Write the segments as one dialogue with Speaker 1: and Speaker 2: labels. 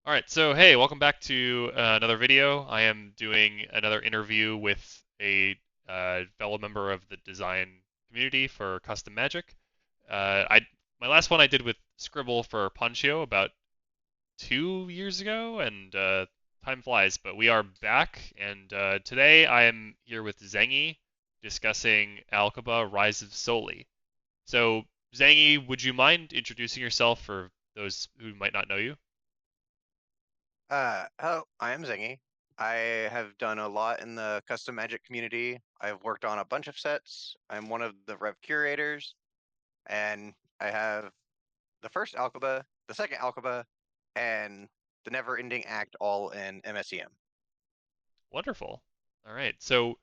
Speaker 1: All right, so hey, welcome back to another video. I am doing another interview with a fellow member of the design community for custom magic. My last one I did with Scribble for Punchio about 2 years ago, and time flies. But we are back, and today I am here with Zangy discussing Alkabah Rise of Soli. So, Zangy, would you mind introducing yourself for those who might not know you?
Speaker 2: Hello, I am Zangy. I have done a lot in the custom magic community. I've worked on a bunch of sets. I'm one of the Rev curators, and I have the first Alkabah, the second Alkabah, and the Never Ending Act all in MSEM.
Speaker 1: Wonderful. All right. So,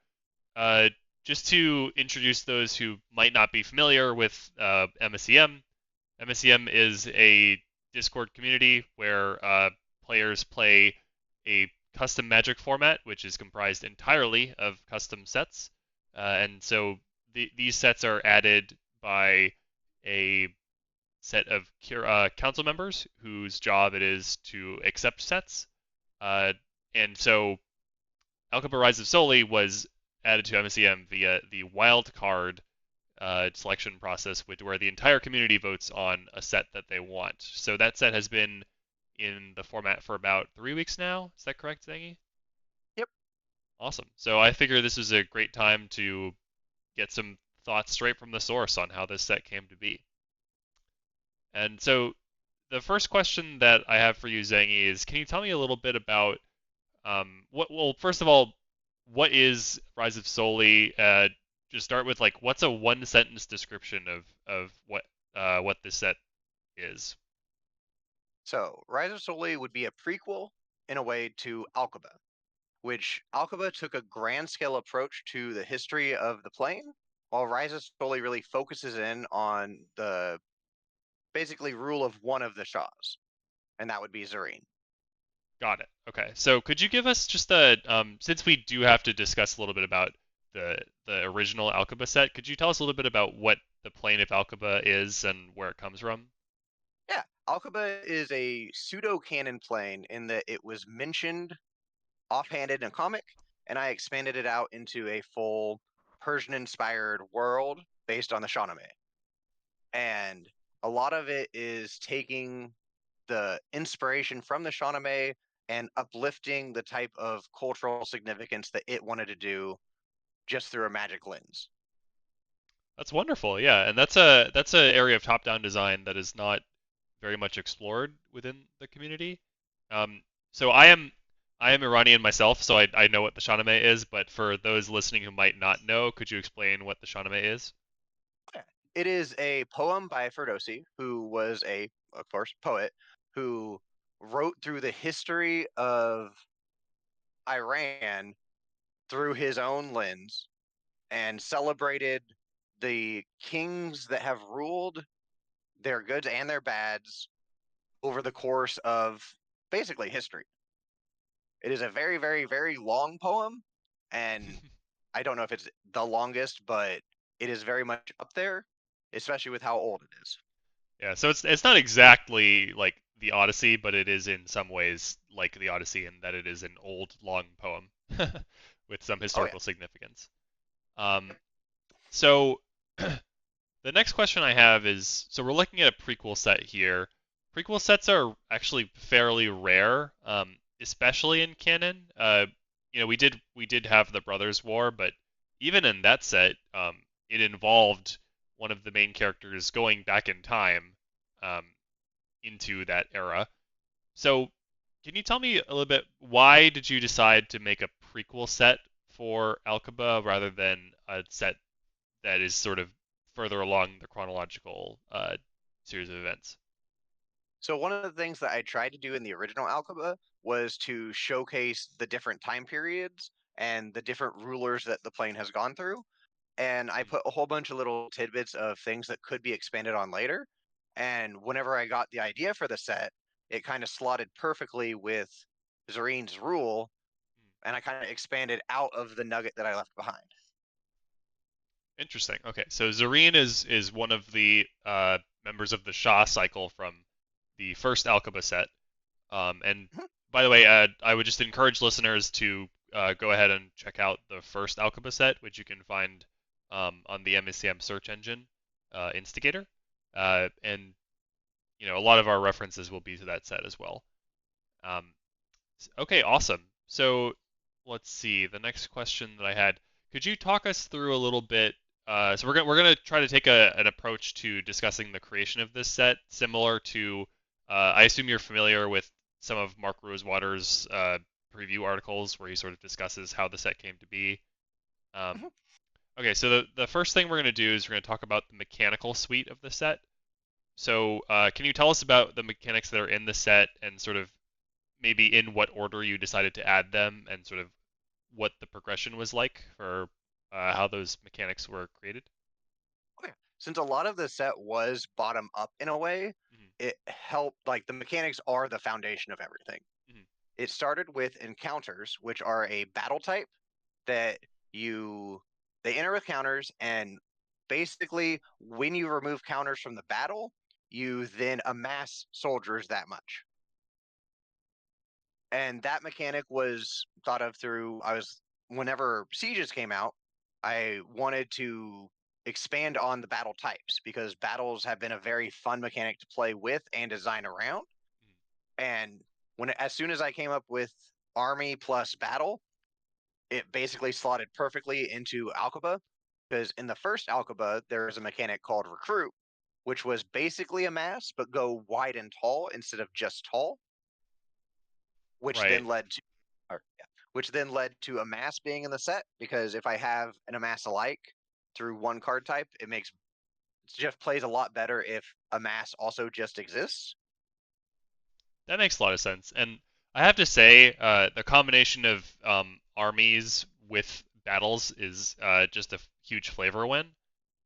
Speaker 1: uh, just to introduce those who might not be familiar with MSEM, MSEM is a Discord community where players play a custom Magic format, which is comprised entirely of custom sets. And so these sets are added by a set of council members whose job it is to accept sets. Uh, and so Alkabah Rise of Soli was added to MSEM via the wild card selection process, where the entire community votes on a set that they want. So that set has been in the format for about 3 weeks now. Is that correct, Zangy?
Speaker 2: Yep.
Speaker 1: Awesome. So I figure this is a great time to get some thoughts straight from the source on how this set came to be. And so the first question that I have for you, Zangy, is can you tell me a little bit about well, first of all, what is Rise of Soli? Just start with like, what's a one sentence description of what this set is?
Speaker 2: So, Rise of Soli would be a prequel in a way to Alkabah, which Alkabah took a grand scale approach to the history of the plane, while Rise of Soli really focuses in on the basically rule of one of the Shahs, and that would be Zareen.
Speaker 1: Got it. Okay. So could you give us just a since we do have to discuss a little bit about the original Alkabah set, could you tell us a little bit about what the plane of Alkabah is and where it comes from?
Speaker 2: Yeah, Alkabah is a pseudo canon plane in that it was mentioned offhanded in a comic, and I expanded it out into a full Persian inspired world based on the Shahnameh. And a lot of it is taking the inspiration from the Shahnameh and uplifting the type of cultural significance that it wanted to do just through a magic lens.
Speaker 1: That's wonderful. Yeah, and that's a area of top-down design that is not very much explored within the community. Um, so I am Iranian myself, so I know what the Shahnameh is. But for those listening who might not know, could you explain what the Shahnameh is?
Speaker 2: It is a poem by Ferdowsi, who was of course, poet who wrote through the history of Iran through his own lens and celebrated the kings that have ruled, their goods and their bads, over the course of basically history. It is a very, very, very long poem, and I don't know if it's the longest, but it is very much up there, especially with how old it is.
Speaker 1: Yeah, so it's not exactly like the Odyssey, but it is in some ways like the Odyssey in that it is an old, long poem with some
Speaker 2: Oh yeah.
Speaker 1: historical significance. Um, so the next question I have is, so we're looking at a prequel set here. Prequel sets are actually fairly rare, especially in canon. We did have the Brothers' War, but even in that set, it involved one of the main characters going back in time um, into that era. So, can you tell me a little bit why did you decide to make a prequel set for Alkabah rather than a set that is sort of further along the chronological series of events?
Speaker 2: So one of the things that I tried to do in the original Alkaba was to showcase the different time periods and the different rulers that the plane has gone through. And I
Speaker 1: Hmm.
Speaker 2: put a whole bunch of little tidbits of things that could be expanded on later. And whenever I got the idea for the set, it kind of slotted perfectly with Zareen's rule, and I kind of expanded out of the nugget that I left behind.
Speaker 1: Interesting. Okay, so Zareen is one of the members of the Shah cycle from the first Alkabah set. And
Speaker 2: Mhm.
Speaker 1: by the way, I would just encourage listeners to go ahead and check out the first Alkabah set, which you can find on the MSCM search engine Instigator. And a lot of our references will be to that set as well. Um, okay, awesome. So let's see. The next question that I had, could you talk us through a little bit? So we're gonna try to take an approach to discussing the creation of this set, similar to I assume you're familiar with some of Marc Rosewater's preview articles where he sort of discusses how the set came to be. Um,
Speaker 2: Mhm.
Speaker 1: okay, so the first thing we're gonna do is we're gonna talk about the mechanical suite of the set. So can you tell us about the mechanics that are in the set and sort of maybe in what order you decided to add them and sort of what the progression was like for how those mechanics were created?
Speaker 2: Okay. Since a lot of the set was bottom up in a way,
Speaker 1: Hmm.
Speaker 2: it helped. Like the mechanics are the foundation of everything.
Speaker 1: Hmm.
Speaker 2: It started with encounters, which are a battle type that you they enter with counters, and basically when you remove counters from the battle, you then amass soldiers that much. And that mechanic was thought of through I was whenever sieges came out, I wanted to expand on the battle types because battles have been a very fun mechanic to play with and design around. And as soon as I came up with army plus battle, it basically slotted perfectly into Alkabah. Because in the first Alkabah, there is a mechanic called recruit, which was basically a mass but go wide and tall instead of just tall, which
Speaker 1: Right.
Speaker 2: then led to which then led to amass being in the set because if I have an amass alike through one card type, it just plays a lot better if amass also just exists.
Speaker 1: That makes a lot of sense. And I have to say, the combination of armies with battles is just a huge flavor win.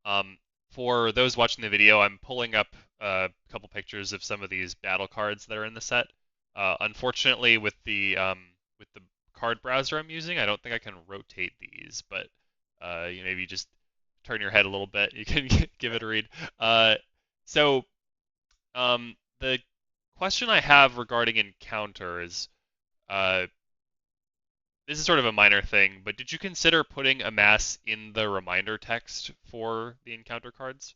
Speaker 1: Um, for those watching the video, I'm pulling up a couple pictures of some of these battle cards that are in the set. Unfortunately, with the card browser I'm using, I don't think I can rotate these, but you maybe just turn your head a little bit. You can give it a read. So the question I have regarding encounters, uh, this is sort of a minor thing, but did you consider putting a mass in the reminder text for the encounter cards?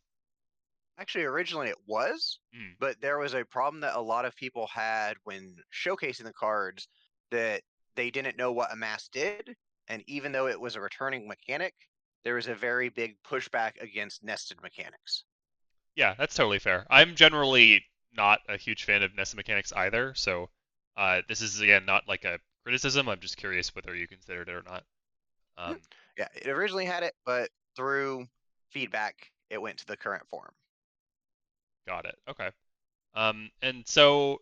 Speaker 2: Actually, originally it was,
Speaker 1: Hmm.
Speaker 2: but there was a problem that a lot of people had when showcasing the cards that they didn't know what amass did, and even though it was a returning mechanic, there was a very big pushback against nested mechanics.
Speaker 1: Yeah, that's totally fair. I'm generally not a huge fan of Nessa mechanics either, so this is again not like a criticism. I'm just curious whether you considered it or not.
Speaker 2: Mhm.
Speaker 1: Um,
Speaker 2: Yeah, it originally had it, but through feedback, it went to the current form.
Speaker 1: got it. Okay. And so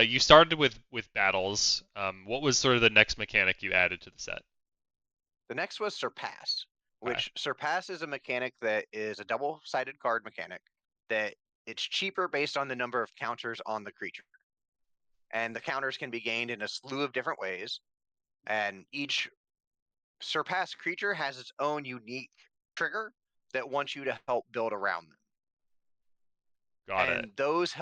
Speaker 1: you started with battles. What was sort of the next mechanic you added to the set?
Speaker 2: The next was Surpass,
Speaker 1: Okay.
Speaker 2: which Surpass is a mechanic that is a double-sided card mechanic that it's cheaper based on the number of counters on the creature. And the counters can be gained in a slew of different ways. And each Surpass creature has its own unique trigger that wants you to help build around them.
Speaker 1: Got it.
Speaker 2: And those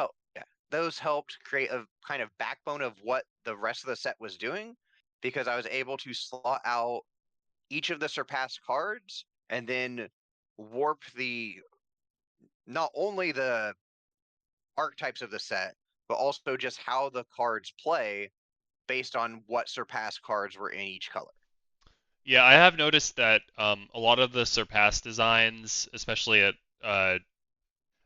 Speaker 2: helped create a kind of backbone of what the rest of the set was doing because I was able to slot out each of the surpass cards and then warp the not only the archetypes of the set but also just how the cards play based on what surpass cards were in each color.
Speaker 1: Yeah, I have noticed that a lot of the surpass designs, especially at I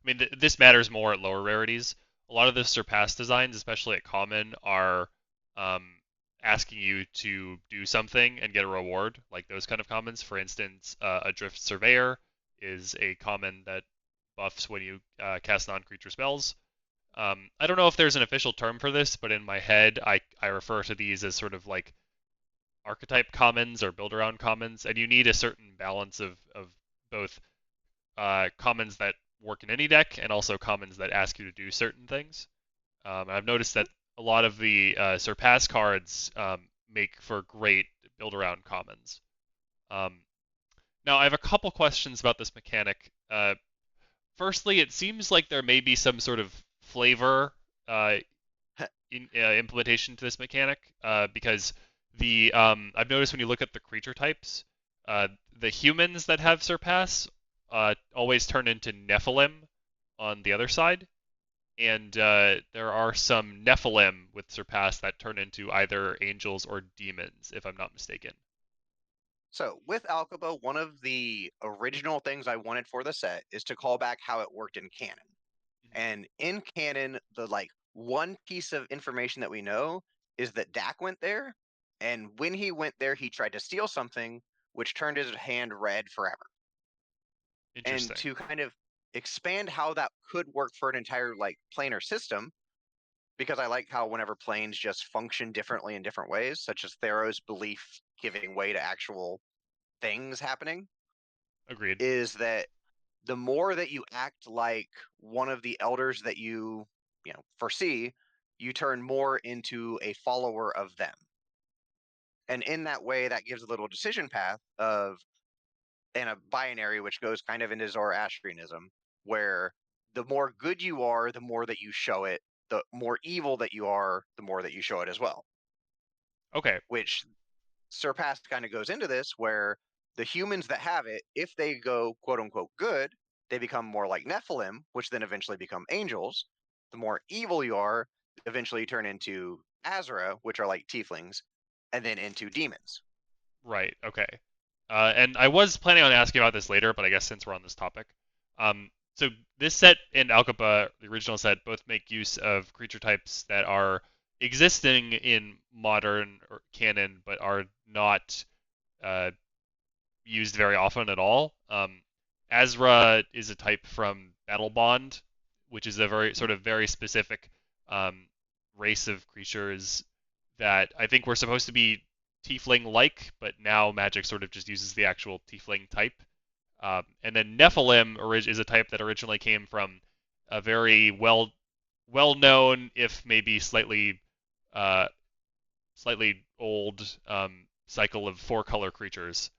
Speaker 1: mean, this matters more at lower rarities. A lot of the surpass designs, especially at common, are um, asking you to do something and get a reward, like those kind of commons. For instance, a Drift Surveyor is a common that buffs when you cast non-creature spells. I don't know if there's an official term for this, but in my head, I refer to these as sort of like archetype commons or build around commons, and you need a certain balance of both commons that work in any deck and also commons that ask you to do certain things. I've noticed that a lot of the surpass cards make for great build around commons. Um, Now, I have a couple questions about this mechanic. Firstly, it seems like there may be some sort of flavor. Uh, implementation to this mechanic, because the I've noticed when you look at the creature types, uh, the humans that have surpass always turn into Nephilim on the other side, and there are some Nephilim with surpass that turn into either angels or demons, if I'm not mistaken.
Speaker 2: So with Alkabah, one of the original things I wanted for the set is to call back how it worked in canon.
Speaker 1: Mhm.
Speaker 2: And in canon, the one piece of information that we know is that Dak went there, and when he went there, he tried to steal something, which turned his hand red forever. And
Speaker 1: Interesting.
Speaker 2: to kind of expand how that could work for an entire planar system, because I like how whenever planes just function differently in different ways, such as Theros' belief giving way to actual things happening,
Speaker 1: Agreed.
Speaker 2: is that the more that you act like one of the elders that you foresee, you turn more into a follower of them. And in that way, that gives a little decision path of and a binary which goes kind of into Zoroastrianism, where the more good you are, the more that you show it. The more evil that you are, the more that you show it as well.
Speaker 1: Okay.
Speaker 2: Which Surpassed kind of goes into this, where the humans that have it, if they go quote unquote good, they become more like Nephilim, which then eventually become angels. The more evil you are, eventually you turn into Azra, which are like tieflings, and then into demons.
Speaker 1: Right. Okay. And I was planning on asking about this later, but I guess since we're on this topic, so this set and Alkabah, the original set, both make use of creature types that are existing in modern canon, but are not uh, used very often at all. Azra is a type from Battle Bond, which is a very sort of very specific um, race of creatures that I think were supposed to be Tiefling-like, but now Magic sort of just uses the actual Tiefling type. And then Nephilim is a type that originally came from a very well known, if maybe uh, slightly old cycle of four color creatures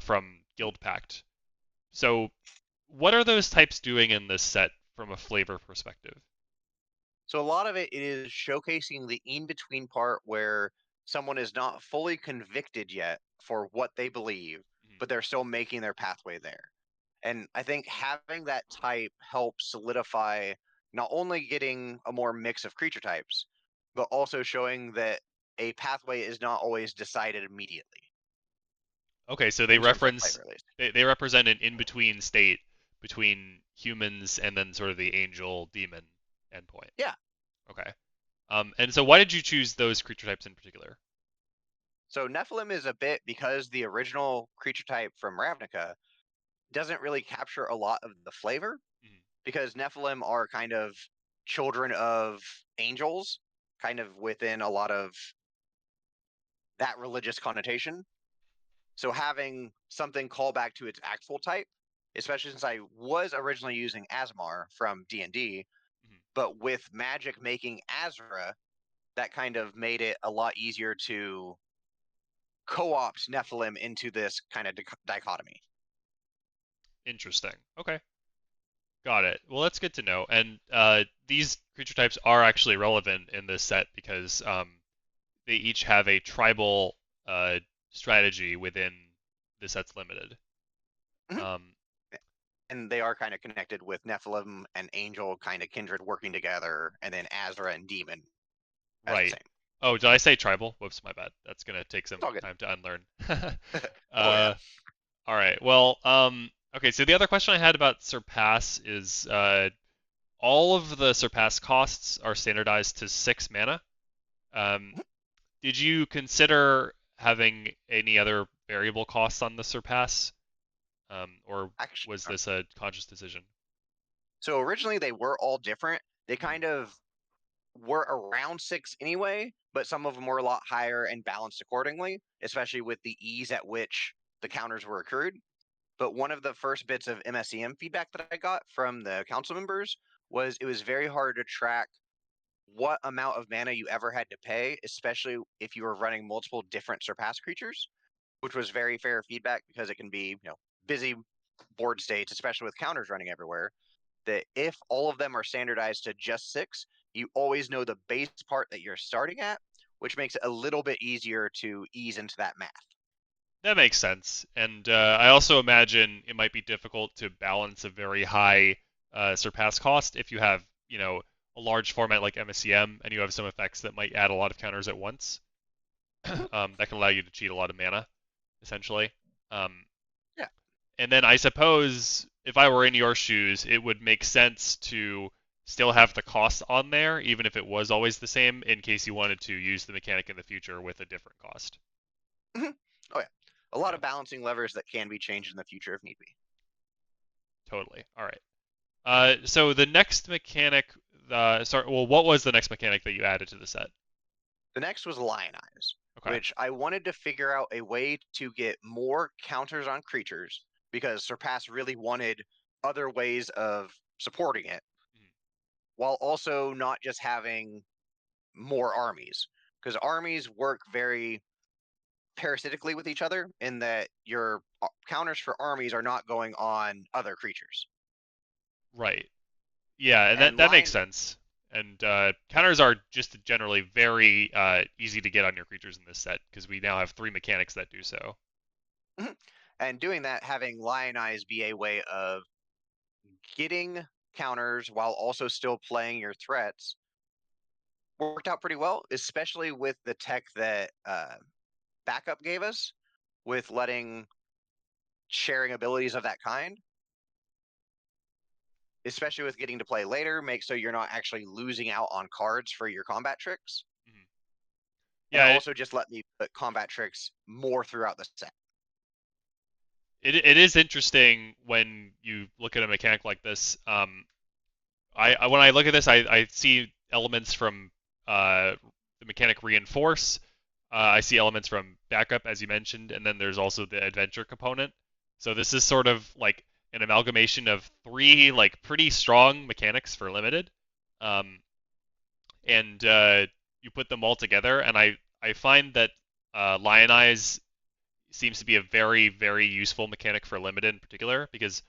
Speaker 1: from Guild Pact. So, what are those types doing in this set from a flavor perspective?
Speaker 2: So a lot of it is showcasing the in between part where someone is not fully convicted yet for what they believe,
Speaker 1: Mhm.
Speaker 2: but they're still making their pathway there. And I think having that type helps solidify not only getting a more mix of creature types, but also showing that a pathway is not always decided immediately,
Speaker 1: Okay, so they
Speaker 2: in terms of
Speaker 1: reference
Speaker 2: flavor at least.
Speaker 1: they represent an in-between state between humans and then sort of the angel demon endpoint.
Speaker 2: Yeah.
Speaker 1: Okay. And so why did you choose those creature types in particular?
Speaker 2: So Nephilim is a bit because the original creature type from Ravnica doesn't really capture a lot of the flavor,
Speaker 1: Mhm.
Speaker 2: because Nephilim are kind of children of angels, kind of within a lot of that religious connotation. So having something call back to its actual type, especially since I was originally using Asmar from D&D,
Speaker 1: Mhm.
Speaker 2: but with magic making Azra, that kind of made it a lot easier to co-opt Nephilim into this kind of dichotomy.
Speaker 1: Interesting. Okay. Got it. Well, that's good to know. And these creature types are actually relevant in this set because they each have a tribal strategy within the set's limited.
Speaker 2: Mhm.
Speaker 1: Um,
Speaker 2: And they are kind of connected with Nephilim and Angel kind of kindred working together, and then Azra and Demon as the
Speaker 1: right.
Speaker 2: same.
Speaker 1: Oh, did I say tribal? Whoops, my bad. That's gonna take
Speaker 2: It's
Speaker 1: some
Speaker 2: all good.
Speaker 1: time to unlearn.
Speaker 2: Oh yeah.
Speaker 1: uh, all right. Well, okay. So the other question I had about Surpass is all of the Surpass costs are standardized to 6 mana. Um, did you consider having any other variable costs on the Surpass, or
Speaker 2: Actually,
Speaker 1: was this a conscious decision?
Speaker 2: so originally they were all different. They
Speaker 1: Mhm.
Speaker 2: kind of were around six anyway, but some of them were a lot higher and balanced accordingly, especially with the ease at which the counters were accrued. But one of the first bits of MSEM feedback that I got from the council members was it was very hard to track what amount of mana you ever had to pay, especially if you were running multiple different surpass creatures, which was very fair feedback because it can be, busy board states, especially with counters running everywhere. That if all of them are standardized to just six, you always know the base part that you're starting at, which makes it a little bit easier to ease into that math.
Speaker 1: That makes sense. And I also imagine it might be difficult to balance a very high surpass cost if you have, a large format like MSCM and you have some effects that might add a lot of counters at once.
Speaker 2: Mhm.
Speaker 1: That can allow you to cheat a lot of mana, essentially. Um,
Speaker 2: Yeah.
Speaker 1: and then I suppose if I were in your shoes, it would make sense to still have the cost on there, even if it was always the same, in case you wanted to use the mechanic in the future with a different cost.
Speaker 2: Mhm. Oh yeah, a lot
Speaker 1: Yeah,
Speaker 2: of balancing levers that can be changed in the future if need be.
Speaker 1: totally. All right. So the next mechanic, sorry, well, what was the next mechanic that you added to the set?
Speaker 2: The next was Lionize,
Speaker 1: Okay.
Speaker 2: which I wanted to figure out a way to get more counters on creatures because Surpass really wanted other ways of supporting it
Speaker 1: Mhm.
Speaker 2: while also not just having more armies because armies work very parasitically with each other in that your counters for armies are not going on other creatures.
Speaker 1: Right. Yeah, and that
Speaker 2: And
Speaker 1: that makes
Speaker 2: Lion
Speaker 1: sense. And counters are just generally very easy to get on your creatures in this set because we now have three mechanics that do so.
Speaker 2: and doing that, having Lionize be a way of getting counters while also still playing your threats worked out pretty well, especially with the tech that backup gave us with letting sharing abilities of that kind, especially with getting to play later, make so you're not actually losing out on cards for your combat tricks.
Speaker 1: Mhm.
Speaker 2: And
Speaker 1: Yeah,
Speaker 2: also just let me put combat tricks more throughout the set.
Speaker 1: it is interesting when you look at a mechanic like this. I when I look at this, I see elements from the mechanic reinforce. I see elements from backup, as you mentioned, and then there's also the adventure component. So this is sort of like an amalgamation of three like pretty strong mechanics for limited, um, and you put them all together, and I find that Lionize seems to be a very very useful mechanic for limited in particular because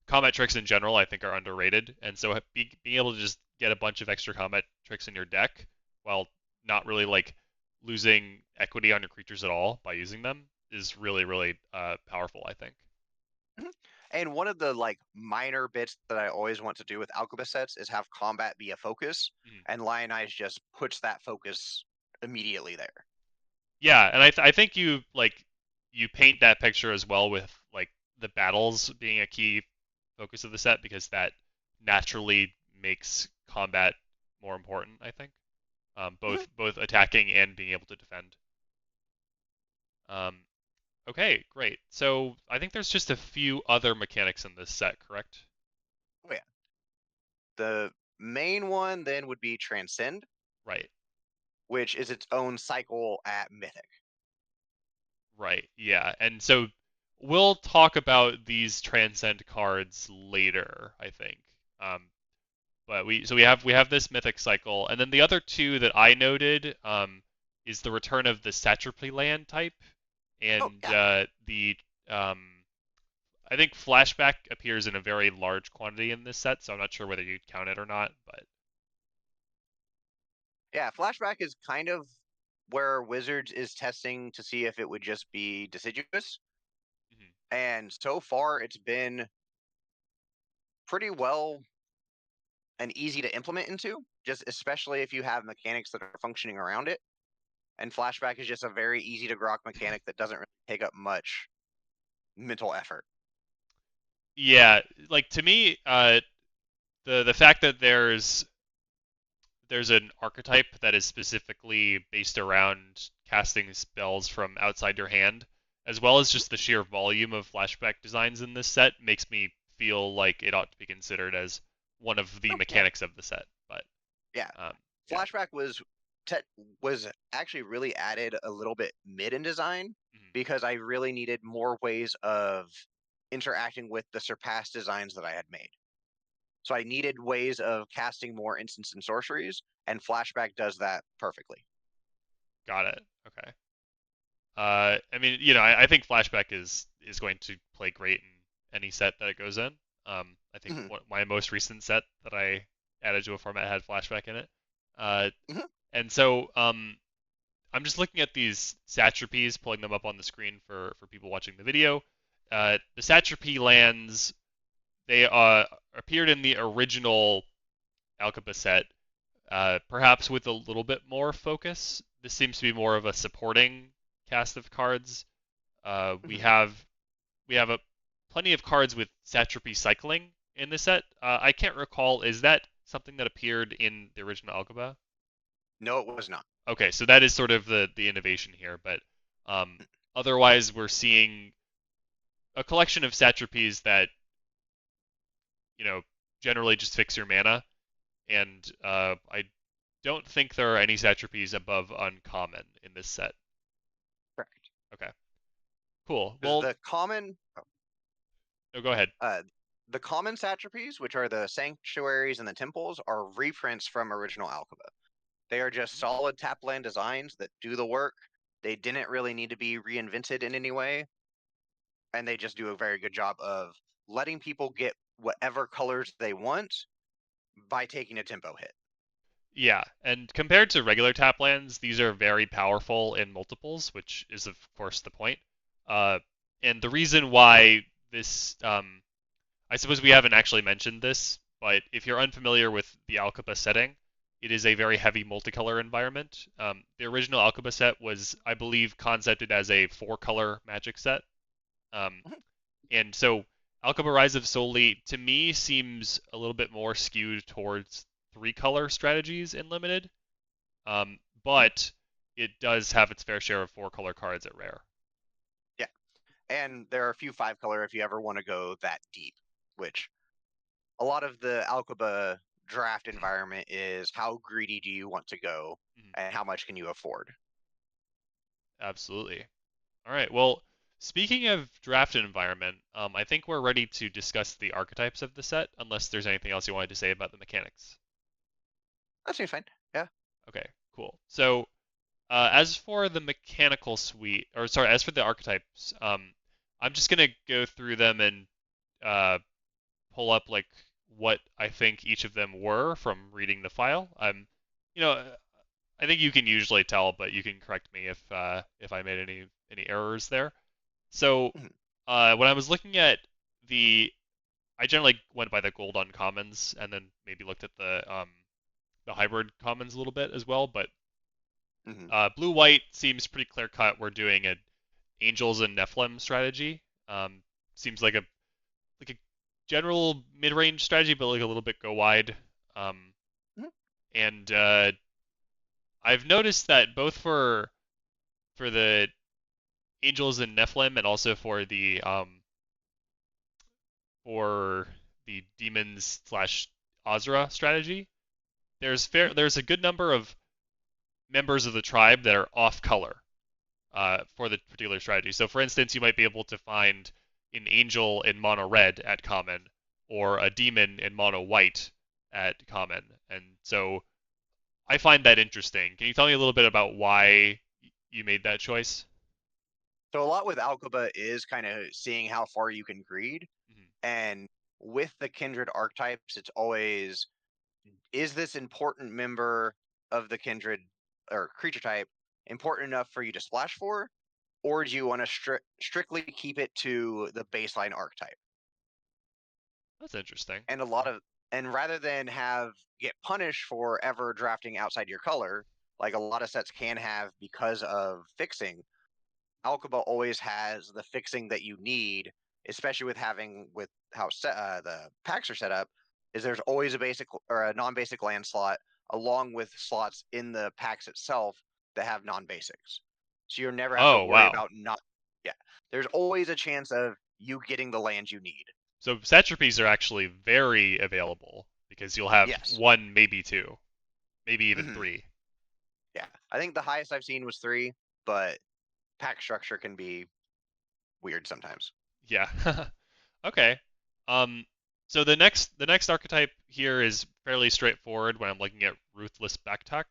Speaker 1: combat tricks in general I think are underrated, and so being able to just get a bunch of extra combat tricks in your deck while not really like losing equity on your creatures at all by using them is really really powerful, I think.
Speaker 2: Mhm. And one of the like minor bits that I always want to do with Alkabah sets is have combat be a focus,
Speaker 1: Mhm.
Speaker 2: and Lionize just puts that focus immediately there.
Speaker 1: Yeah, and I think you paint that picture as well with like the battles being a key focus of the set because that naturally makes combat more important, I think.
Speaker 2: Mhm.
Speaker 1: Both attacking and being able to defend. Um, okay, great. So I think there's just a few other mechanics in this set, correct?
Speaker 2: Oh yeah. The main one then would be Transcend,
Speaker 1: Right,
Speaker 2: which is its own cycle at Mythic.
Speaker 1: right, yeah. And so we'll talk about these transcend cards later, I think. Um, but we have this mythic cycle, and then the other two that I noted is the return of the satrapy land type
Speaker 2: Oh
Speaker 1: and
Speaker 2: yeah.
Speaker 1: the um, I think flashback appears in a very large quantity in this set, so I'm not sure whether you'd count it or not, but
Speaker 2: Yeah, Flashback is kind of where Wizards is testing to see if it would just be deciduous.
Speaker 1: mhm.
Speaker 2: And so far it's been pretty well and easy to implement into, just especially if you have mechanics that are functioning around it. And Flashback is just a very easy to grok mechanic that doesn't really take up much mental effort.
Speaker 1: Yeah, like to me, the fact that there's an archetype that is specifically based around casting spells from outside your hand, as well as just the sheer volume of flashback designs in this set, makes me feel like it ought to be considered as one of the
Speaker 2: Oh yeah,
Speaker 1: mechanics of the set. But
Speaker 2: yeah.
Speaker 1: um, yeah,
Speaker 2: Flashback te- was actually really added a little bit mid in design
Speaker 1: mhm.
Speaker 2: because I really needed more ways of interacting with the surpass designs that I had made. So I needed ways of casting more instants and sorceries, and Flashback does that perfectly.
Speaker 1: Got it. Okay. I mean, I think flashback is going to play great in any set that it goes in. I think
Speaker 2: Mhm.
Speaker 1: my most recent set that I added to a format had flashback in it. Uh,
Speaker 2: Mhm.
Speaker 1: and so I'm just looking at these satrapies, pulling them up on the screen for people watching the video. The satrapy lands, they appeared in the original Alkabah set, perhaps with a little bit more focus. This seems to be more of a supporting cast of cards. Uh, we
Speaker 2: Mhm.
Speaker 1: have we have a plenty of cards with satrapy cycling in the set. I can't recall, is that something that appeared in the original Alkabah?
Speaker 2: No, it was not.
Speaker 1: Okay, so that is sort of the innovation here, but um, otherwise we're seeing a collection of satrapies that you know generally just fix your mana, and I don't think there are any satrapies above uncommon in this set.
Speaker 2: Correct.
Speaker 1: Okay, cool.
Speaker 2: Because
Speaker 1: Well, no, go ahead.
Speaker 2: uh, the common satrapies, which are the sanctuaries and the temples, are reprints from original Alkabah. They are just
Speaker 1: Mhm.
Speaker 2: solid tapland designs that do the work. They didn't really need to be reinvented in any way, and they just do a very good job of letting people get whatever colors they want by taking a tempo hit.
Speaker 1: Yeah, and compared to regular tap lands, these are very powerful in multiples, which is of course the point. Uh, and the reason why this, I suppose we haven't actually mentioned this, but if you're unfamiliar with the Alkaba setting, it is a very heavy multicolor environment. The original Alkaba set was, I believe, concepted as a four-color Magic set. Um,
Speaker 2: Mhm.
Speaker 1: and so Alkaba Rise of Soli, to me, seems a little bit more skewed towards three-color strategies in Limited, but it does have its fair share of four-color cards at Rare.
Speaker 2: Yeah, and there are a few 5 color if you ever want to go that deep, which a lot of the Alkaba draft environment is how greedy do you want to go and how much can you afford.
Speaker 1: Absolutely. All right. Well, speaking of draft environment, I think we're ready to discuss the archetypes of the set, unless there's anything else you wanted to say about the mechanics.
Speaker 2: That seems fine. Yeah.
Speaker 1: Okay, cool. So, as for the mechanical suite, or sorry, as for the archetypes, I'm just gonna go through them and uh, pull up like what I think each of them were from reading the file. You know, I think you can usually tell, but you can correct me if I made any errors there. So,
Speaker 2: Mhm.
Speaker 1: when I was looking at the, I generally went by the gold uncommons and then maybe looked at the hybrid commons a little bit as well. But
Speaker 2: Mhm.
Speaker 1: blue white seems pretty clear cut. We're doing a angels and Nephilim strategy. Seems like a general mid range strategy, but like a little bit go wide. Um,
Speaker 2: Mhm.
Speaker 1: and I've noticed that both for the angels and Nephilim and also for the demons slash Azra strategy,
Speaker 2: Mhm.
Speaker 1: there's a good number of members of the tribe that are off color for the particular strategy. So, for instance, you might be able to find an angel in mono red at common, or a demon in mono white at common, and so I find that interesting. Can you tell me a little bit about why you made that choice?
Speaker 2: So a lot with Alkaba is kind of seeing how far you can greed,
Speaker 1: Mhm.
Speaker 2: and with the kindred archetypes, it's always is this important member of the kindred or creature type important enough for you to splash for, or do you want to strictly keep it to the baseline archetype?
Speaker 1: That's interesting.
Speaker 2: And a lot of and rather than have get punished for ever drafting outside your color, like a lot of sets can have because of fixing, Alkaba always has the fixing that you need, especially with having with how the packs are set up. Is there's always a basic or a non-basic land slot along with slots in the packs itself that have non-basics, so you never have to
Speaker 1: Oh,
Speaker 2: worry
Speaker 1: wow.
Speaker 2: about not. Yeah, there's always a chance of you getting the land you need.
Speaker 1: So satrapies are actually very available because you'll have
Speaker 2: Yes.
Speaker 1: one, maybe two, maybe even
Speaker 2: Hmm.
Speaker 1: three.
Speaker 2: Yeah, I think the highest I've seen was 3, but pack structure can be weird sometimes.
Speaker 1: Yeah. Okay. Um, so the next archetype here is fairly straightforward when I'm looking at Ruthless Backtuck.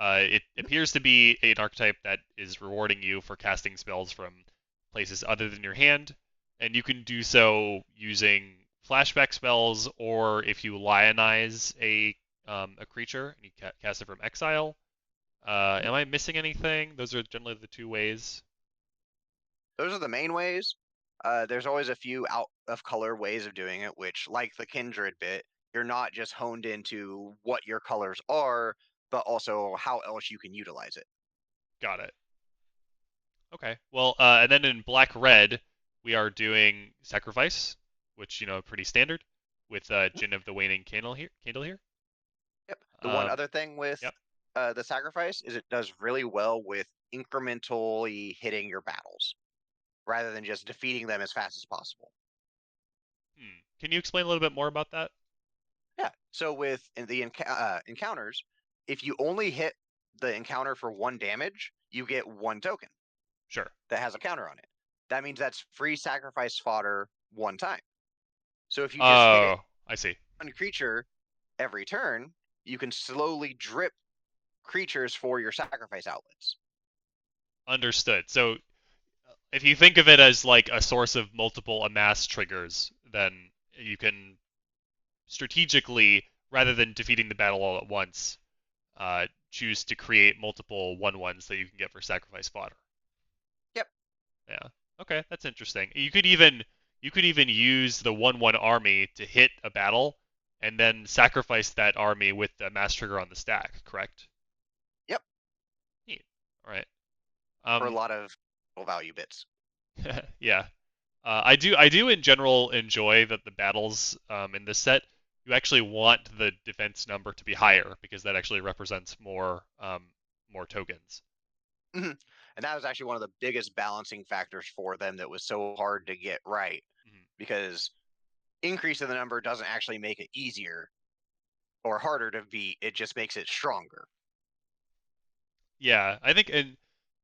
Speaker 1: It
Speaker 2: Mhm.
Speaker 1: appears to be an archetype that is rewarding you for casting spells from places other than your hand, and you can do so using flashback spells or if you lionize a creature, and you cast it from exile.
Speaker 2: Mhm.
Speaker 1: Am I missing anything? Those are generally the two ways.
Speaker 2: Those are the main ways. There's always a few out of color ways of doing it, which, like the Kindred bit, you're not just honed into what your colors are, but also how else you can utilize it.
Speaker 1: Got it. Okay. Well, and then in black red, we are doing sacrifice, which pretty standard, with
Speaker 2: Mhm.
Speaker 1: Jinn of the Waning Candle here. Candle here.
Speaker 2: Yep. The one
Speaker 1: Um,
Speaker 2: other thing with
Speaker 1: yep.
Speaker 2: the sacrifice is it does really well with incrementally hitting your battles rather than just defeating them as fast as possible.
Speaker 1: Can you explain a little bit more about that?
Speaker 2: Yeah. So with the encounters, if you only hit the encounter for one damage, you get one token
Speaker 1: Sure.
Speaker 2: that has a counter on it. That means that's free sacrifice fodder one time. So if you just hit it
Speaker 1: Oh, I see.
Speaker 2: one creature every turn, you can slowly drip creatures for your sacrifice outlets.
Speaker 1: Understood. So if you think of it as like a source of multiple amass triggers, then you can strategically, rather than defeating the battle all at once, choose to create multiple 1/1s that you can get for sacrifice fodder.
Speaker 2: Yep.
Speaker 1: Yeah. Okay, that's interesting. You could even use the 1/1 army to hit a battle, and then sacrifice that army with the mass trigger on the stack. Correct?
Speaker 2: Yep.
Speaker 1: Neat. All right.
Speaker 2: For a
Speaker 1: Um.
Speaker 2: lot of value bits.
Speaker 1: Yeah. I do in general enjoy that the battles in this set, you actually want the defense number to be higher because that actually represents more tokens.
Speaker 2: Mhm. And that was actually one of the biggest balancing factors for them that was so hard to get right
Speaker 1: Mhm.
Speaker 2: because increasing the number doesn't actually make it easier or harder to beat. It just makes it stronger.
Speaker 1: Yeah, I think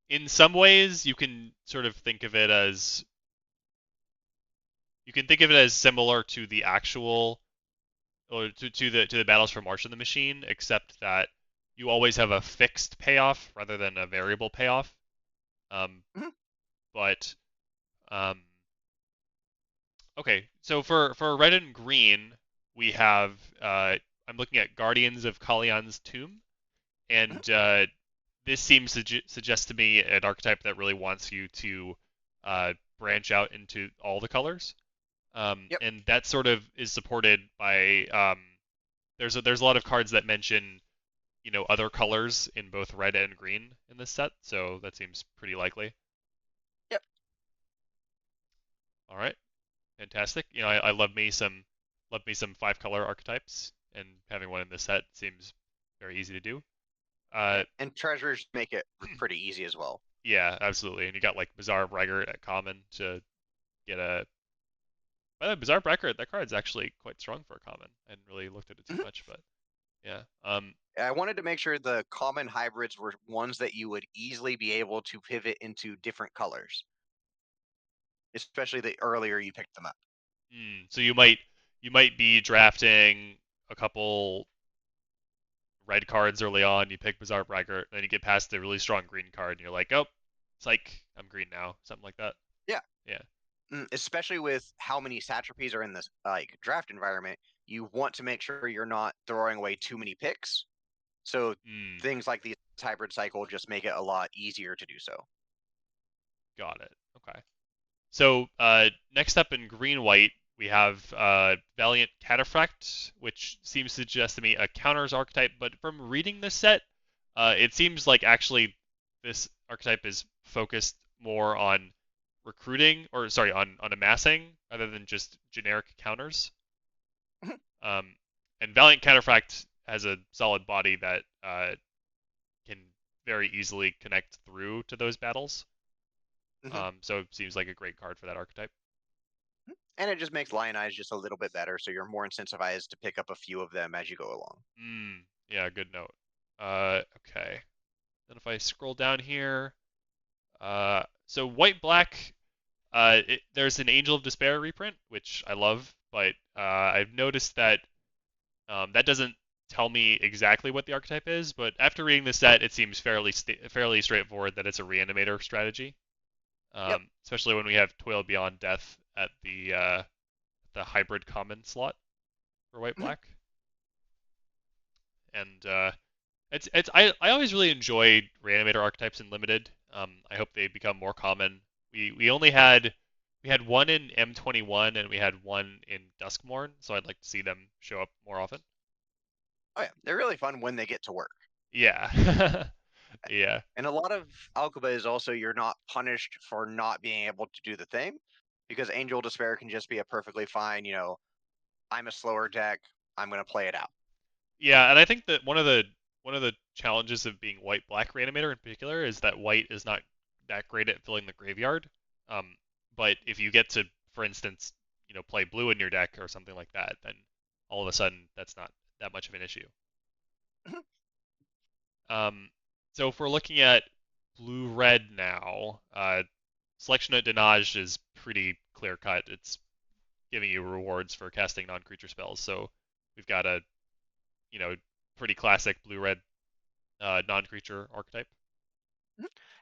Speaker 1: in some ways you can think of it as similar to the actual or to the battles for March of the Machine, except that you always have a fixed payoff rather than a variable payoff. Um,
Speaker 2: Mhm.
Speaker 1: but um, Okay, so for red and green, we have I'm looking at Guardians of Kalyan's Tomb,
Speaker 2: Mhm.
Speaker 1: and this seems to suggest to me an archetype that really wants you to branch out into all the colors,
Speaker 2: Yep.
Speaker 1: and that sort of is supported by there's a lot of cards that mention other colors in both red and green in this set, so that seems pretty likely.
Speaker 2: Yep.
Speaker 1: All right. Fantastic. I love me some five color archetypes, and having one in this set seems very easy to do. Uh,
Speaker 2: Yep. And treasures make it pretty easy as well.
Speaker 1: yeah, absolutely. And you got like Bizarre Braggart at common to get a. By the way, Bizarre Braggart, that card's actually quite strong for a common. I hadn't really looked at it too
Speaker 2: Mhm.
Speaker 1: much, but yeah.
Speaker 2: I wanted to make sure the common hybrids were ones that you would easily be able to pivot into different colors, especially the earlier you picked them up.
Speaker 1: So you might be drafting a couple red cards early on. You pick Bizarre Braggart, then you get past the really strong green card, and you're like, oh, it's like I'm green now, something like that.
Speaker 2: Yeah.
Speaker 1: Yeah.
Speaker 2: Especially with how many satrapies are in this like draft environment, you want to make sure you're not throwing away too many picks. So
Speaker 1: Mm.
Speaker 2: things like the hybrid cycle just make it a lot easier to do so.
Speaker 1: Got it. Okay. So next up in green white, we have Valiant Cataphract, which seems to suggest to me a counters archetype. But from reading this set, it seems like actually this archetype is focused more on recruiting, or sorry, on amassing rather than just generic counters.
Speaker 2: Mhm.
Speaker 1: Um, and Valiant Cataphract has a solid body that can very easily connect through to those battles.
Speaker 2: Mhm.
Speaker 1: So it seems like a great card for that archetype.
Speaker 2: And it just makes Lion Eyes just a little bit better, so you're more incentivized to pick up a few of them as you go along.
Speaker 1: Yeah, good note. Okay. Then if I scroll down here, so white black, there's an Angel of Despair reprint, which I love, but I've noticed that that doesn't tell me exactly what the archetype is. But after reading the set, it seems fairly straightforward that it's a reanimator strategy,
Speaker 2: Yep.
Speaker 1: especially when we have Toil Beyond Death at the hybrid common slot for white
Speaker 2: Mhm.
Speaker 1: black. and I always really enjoy reanimator archetypes in limited. I hope they become more common. We only had we had one in M21 and we had one in Duskmorn, so I'd like to see them show up more often.
Speaker 2: Oh yeah, they're really fun when they get to work.
Speaker 1: Yeah. Yeah.
Speaker 2: And a lot of Alkabah is also you're not punished for not being able to do the thing, because Angel Despair can just be a perfectly fine, I'm a slower deck, I'm going to play it out.
Speaker 1: Yeah, and I think that one of the challenges of being white black reanimator in particular is that white is not that great at filling the graveyard. Um, but if you get to, for instance, play blue in your deck or something like that, then all of a sudden that's not that much of an issue. Um, so if we're looking at blue red now, selection at Denage is pretty clear cut. It's giving you rewards for casting non-creature spells. So we've got a you know pretty classic blue red non-creature archetype.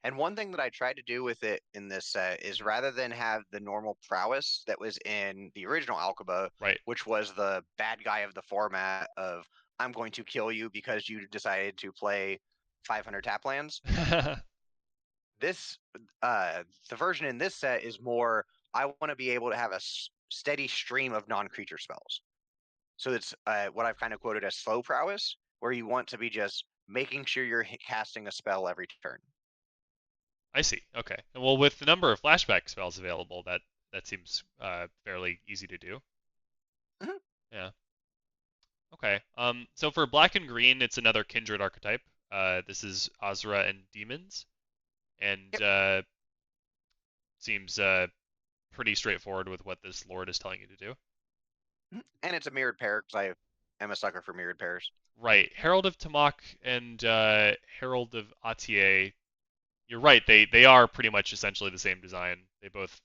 Speaker 2: And one thing that I tried to do with it in this set is rather than have the normal prowess that was in the original Alkabah,
Speaker 1: Right.
Speaker 2: which was the bad guy of the format of I'm going to kill you because you decided to play 500 tap lands. This the version in this set is more I want to be able to have a steady stream of non-creature spells. So it's what I've kind of quoted as slow prowess, where you want to be just making sure you're casting a spell every turn.
Speaker 1: I see. Okay. Well, with the number of flashback spells available, that seems fairly easy to do.
Speaker 2: Mhm.
Speaker 1: Yeah. Okay. So for black and green, it's another kindred archetype. This is Azra and demons, and
Speaker 2: Yep.
Speaker 1: seems pretty straightforward with what this lord is telling you to do.
Speaker 2: And it's a mirrored pair because I am a sucker for mirrored pairs.
Speaker 1: Right. Herald of Tamak and Herald of Atier. You're right. They are pretty much essentially the same design. They both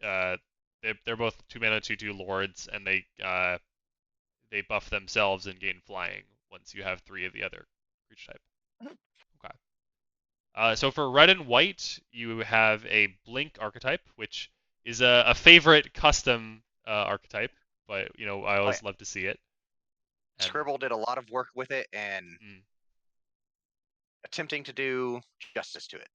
Speaker 1: uh, they're both 2 mana 2/2 lords, and they buff themselves and gain flying once you have three of the other creature type.
Speaker 2: Mhm.
Speaker 1: Okay. So for red and white, you have a blink archetype, which is a favorite custom archetype, but I
Speaker 2: Oh yeah,
Speaker 1: always love to see it. And
Speaker 2: Scribble did a lot of work with it and
Speaker 1: mm,
Speaker 2: attempting to do justice to it.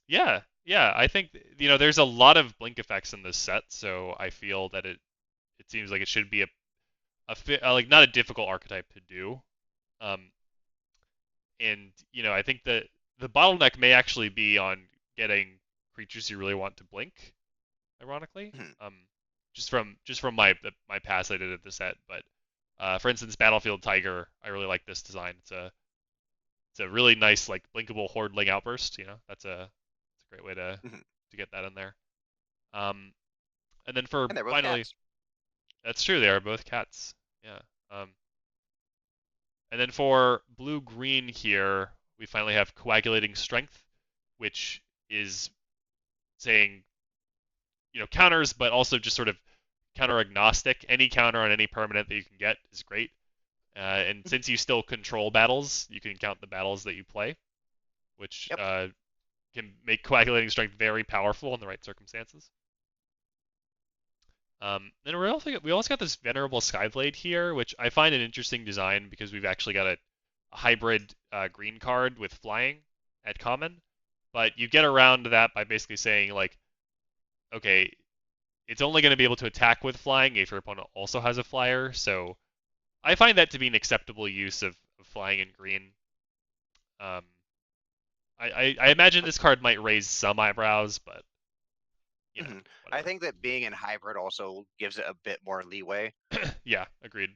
Speaker 1: yeah, yeah, I think there's a lot of blink effects in this set, so I feel that it seems like it should be like not a difficult archetype to do. Um, and I think that the bottleneck may actually be on getting creatures you really want to blink. Ironically,
Speaker 2: Mhm.
Speaker 1: just from my pass I did at the set, but for instance, Battlefield Tiger, I really like this design. It's a really nice like blinkable hordling outburst. That's a great way
Speaker 2: Mhm.
Speaker 1: to get that in there. Um, and then for
Speaker 2: And they're both
Speaker 1: finally,
Speaker 2: cats.
Speaker 1: that's true. They are both cats. Yeah. And then for blue green here, we finally have coagulating strength, which is saying counters, but also just sort of counter agnostic. Any counter on any permanent that you can get is great. And since you still control battles, you can count the battles that you play, which
Speaker 2: Yep.
Speaker 1: can make coagulating strength very powerful in the right circumstances. Then we also got this venerable Skyblade here, which I find an interesting design because we've actually got a hybrid green card with flying at common, but you get around that by basically saying like, okay, it's only going to be able to attack with flying if your opponent also has a flyer. So I find that to be an acceptable use of flying in green. Um, I imagine this card might raise some eyebrows, but
Speaker 2: Mhm. I
Speaker 1: whatever.
Speaker 2: think that being in hybrid also gives it a bit more leeway.
Speaker 1: Yeah, agreed.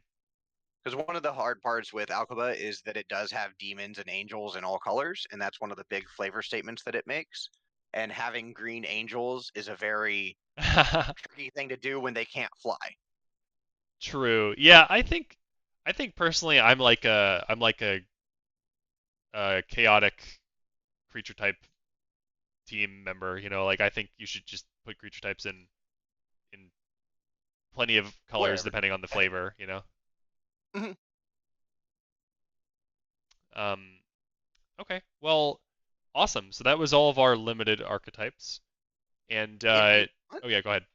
Speaker 2: Because one of the hard parts with Alkaba is that it does have demons and angels in all colors, and that's one of the big flavor statements that it makes. And having green angels is a very tricky thing to do when they can't fly.
Speaker 1: True. Yeah, I think personally I'm like a chaotic creature type team member. Like I think you should just put creature types in plenty of colors
Speaker 2: Wherever.
Speaker 1: depending on the flavor.
Speaker 2: Mhm.
Speaker 1: Um, okay. Well, awesome. So that was all of our limited archetypes. And
Speaker 2: If you want,
Speaker 1: oh yeah, go ahead.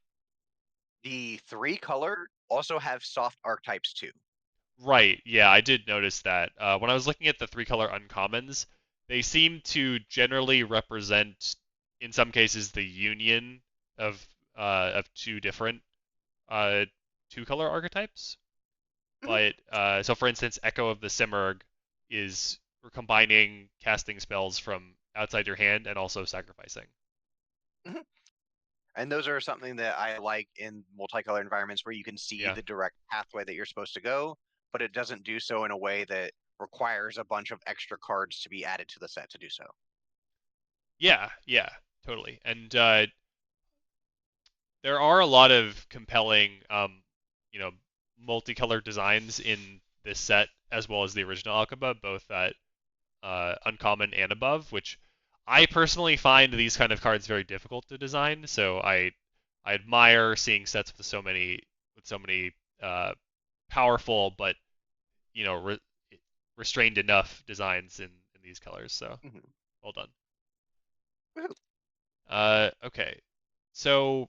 Speaker 2: the three color also have soft archetypes too.
Speaker 1: Right. Yeah, I did notice that. When I was looking at the three color uncommons, they seem to generally represent, in some cases, the union of two different uh, two color archetypes.
Speaker 2: Mhm,
Speaker 1: But so, for instance, Echo of the Simurgh is we're combining casting spells from outside your hand and also sacrificing.
Speaker 2: mhm. And those are something that I like in multicolor environments where you can see
Speaker 1: Yeah.
Speaker 2: the direct pathway that you're supposed to go, but it doesn't do so in a way that requires a bunch of extra cards to be added to the set to do so.
Speaker 1: Yeah. Yeah. Totally. And there are a lot of compelling, you know, multicolored designs in this set as well as the original Alkabah, both at uncommon and above, which I personally find these kind of cards very difficult to design. So I admire seeing sets with so many powerful but restrained enough designs in these colors. So
Speaker 2: Mhm.
Speaker 1: well done.
Speaker 2: Woohoo.
Speaker 1: Okay, so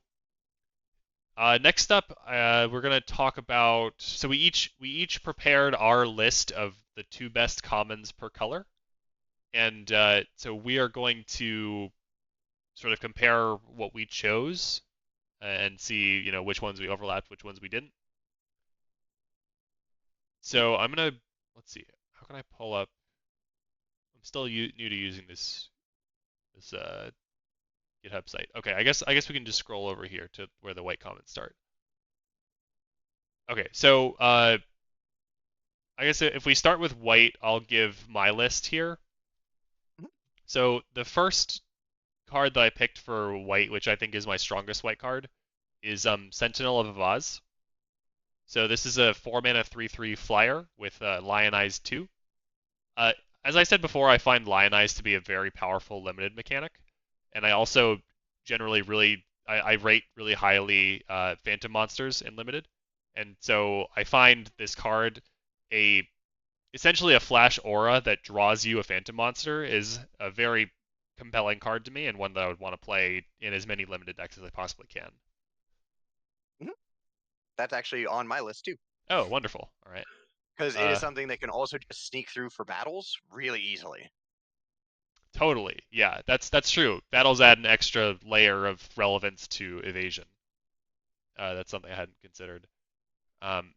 Speaker 1: next up, we're gonna talk about. So we each prepared our list of the two best commons per color, and so we are going to sort of compare what we chose and see which ones we overlapped, which ones we didn't. So I'm gonna let's see. How can I pull up? I'm still new to using this GitHub site. Okay, I guess we can just scroll over here to where the white comments start. Okay, so I guess if we start with white, I'll give my list here.
Speaker 2: Mhm.
Speaker 1: So the first card that I picked for white, which I think is my strongest white card, is Sentinel of Avaz. So this is a 4 mana 3/3 flyer with Lionize 2. Uh, as I said before, I find Lionize to be a very powerful limited mechanic, and I also generally I rate really highly Phantom monsters in limited, and so I find this card a essentially a flash aura that draws you a Phantom monster is a very compelling card to me, and one that I would want to play in as many limited decks as I possibly can.
Speaker 2: Mhm. That's actually on my list too,
Speaker 1: Oh, wonderful! All right.
Speaker 2: because it is
Speaker 1: Uh,
Speaker 2: something that can also just sneak through for battles really easily.
Speaker 1: Totally. Yeah, that's true. Battles add an extra layer of relevance to evasion. That's something I hadn't considered. Um,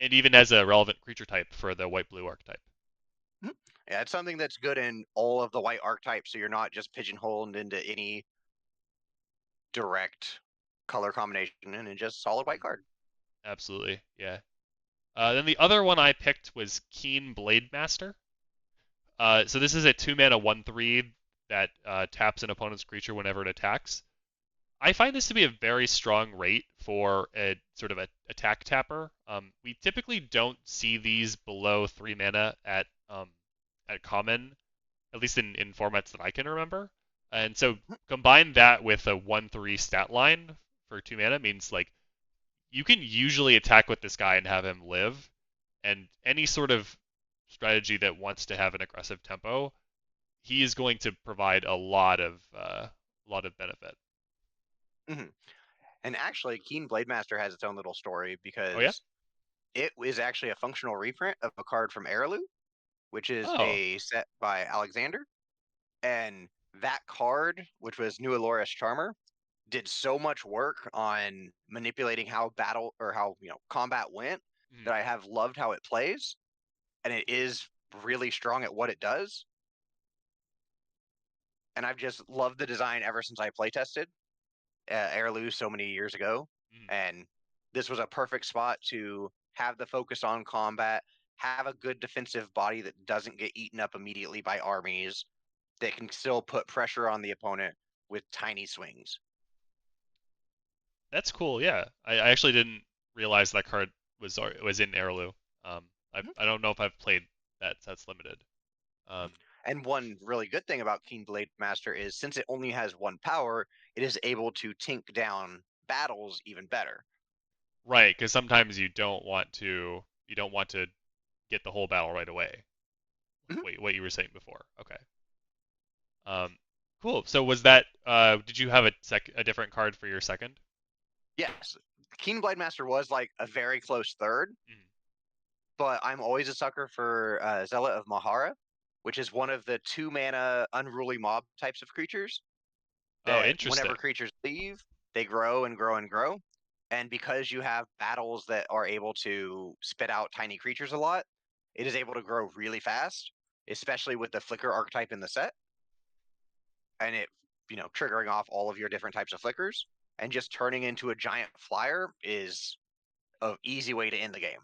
Speaker 1: and even as a relevant creature type for the white-blue archetype.
Speaker 2: Mhm. Yeah, it's something that's good in all of the white archetypes, so you're not just pigeonholed into any direct color combination and it's just solid white
Speaker 1: Mhm.
Speaker 2: card.
Speaker 1: Absolutely. Yeah. Then the other one I picked was Keen Blade Master. So this is a 2 mana 1/3 that taps an opponent's creature whenever it attacks. I find this to be a very strong rate for a sort of a attack tapper. We typically don't see these below 3 mana at common, at least in formats that I can remember. And so
Speaker 2: Mhm.
Speaker 1: combine that with a 1/3 stat line for 2 mana means like you can usually attack with this guy and have him live. And any sort of strategy that wants to have an aggressive tempo, he is going to provide a lot of benefit.
Speaker 2: Mhm. And actually, Keen Blade Master has its own little story
Speaker 1: Oh yeah.
Speaker 2: because it is actually a functional reprint of a card from Araloo, which is
Speaker 1: Oh.
Speaker 2: a set by Alexander. And that card, which was New Aloris Charmer, did so much work on manipulating how battle or how combat went
Speaker 1: Mm,
Speaker 2: that I have loved how it plays, and it is really strong at what it does. And I've just loved the design ever since I playtested Airloo so many years ago,
Speaker 1: mm.
Speaker 2: and this was a perfect spot to have the focus on combat, have a good defensive body that doesn't get eaten up immediately by armies, that can still put pressure on the opponent with tiny swings.
Speaker 1: That's cool. Yeah, I actually didn't realize that card was in Heirloom. I don't know if I've played that that's limited. Um,
Speaker 2: And one really good thing about Keen Blade Master is since it only has one power, it is able to tink down battles even better.
Speaker 1: right, because sometimes you don't want to get the whole battle right away, like
Speaker 2: Mhm.
Speaker 1: what you were saying before. Okay. Um, cool. So was that did you have a different card for your second?
Speaker 2: Yes, Keen Blade Master was like a very close third,
Speaker 1: Mm.
Speaker 2: but I'm always a sucker for Zealot of Mahara, which is one of the 2 mana unruly mob types of creatures
Speaker 1: Oh,
Speaker 2: that
Speaker 1: interesting.
Speaker 2: whenever creatures leave, they grow and grow and grow. And because you have battles that are able to spit out tiny creatures a lot, it is able to grow really fast, especially with the flicker archetype in the set. And it, triggering off all of your different types of flickers and just turning into a giant flyer is an easy way to end the game.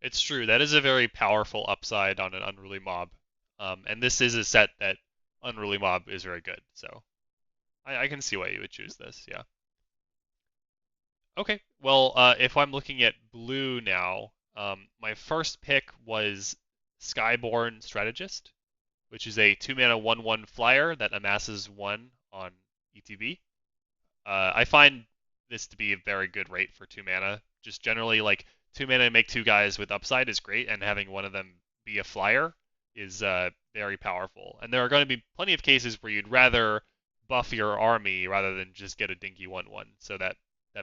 Speaker 1: It's true. That is a very powerful upside on an unruly mob. And this is a set that unruly mob is very good. So I can see why you would choose this. Yeah. Okay. Well, if I'm looking at blue now, my first pick was Skyborn Strategist, which is a 2 mana 1/1 flyer that amasses 1 on ETB. I find this to be a very good rate for 2 mana. Just generally, like 2 mana make 2 guys with upside is great, and having one of them be a flyer is very powerful. And there are going to be plenty of cases where you'd rather buff your army rather than just get a dinky 1/1. So that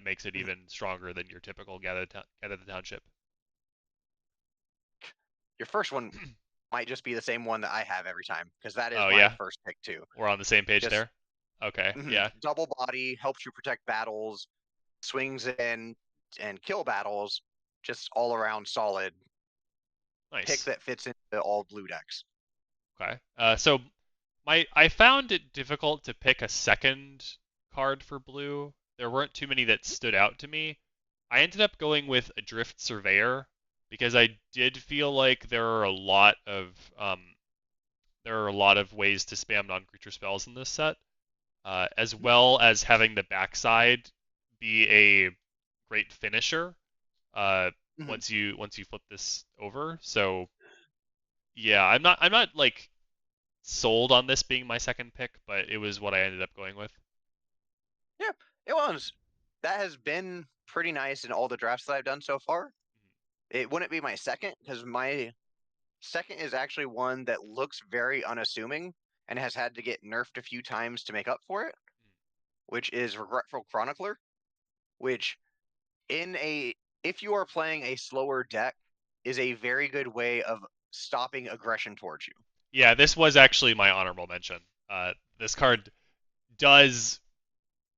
Speaker 1: makes it even stronger than your typical gather the township.
Speaker 2: Your first one might just be the same one that I have every time because that is
Speaker 1: Oh
Speaker 2: my
Speaker 1: yeah,
Speaker 2: first pick too.
Speaker 1: we're on the same page
Speaker 2: Just
Speaker 1: there. Okay, yeah,
Speaker 2: double body helps you protect battles, swings in and kill battles. Just all around solid pick
Speaker 1: nice.
Speaker 2: that fits into all blue decks.
Speaker 1: Okay, so I found it difficult to pick a second card for blue. There weren't too many that stood out to me. I ended up going with Adrift Surveyor because I did feel like there are a lot of ways to spam non-creature spells in this set, as well as having the backside be a great finisher
Speaker 2: Mm-hmm.
Speaker 1: once you flip this over. So yeah, I'm not like sold on this being my second pick, but it was what I ended up going with.
Speaker 2: Yeah, it was. That has been pretty nice in all the drafts that I've done so far. It wouldn't be my second because my second is actually one that looks very unassuming and has had to get nerfed a few times to make up for it, which is Regretful Chronicler, which in a if you are playing a slower deck is a very good way of stopping aggression towards you.
Speaker 1: Yeah, this was actually my honorable mention. This card does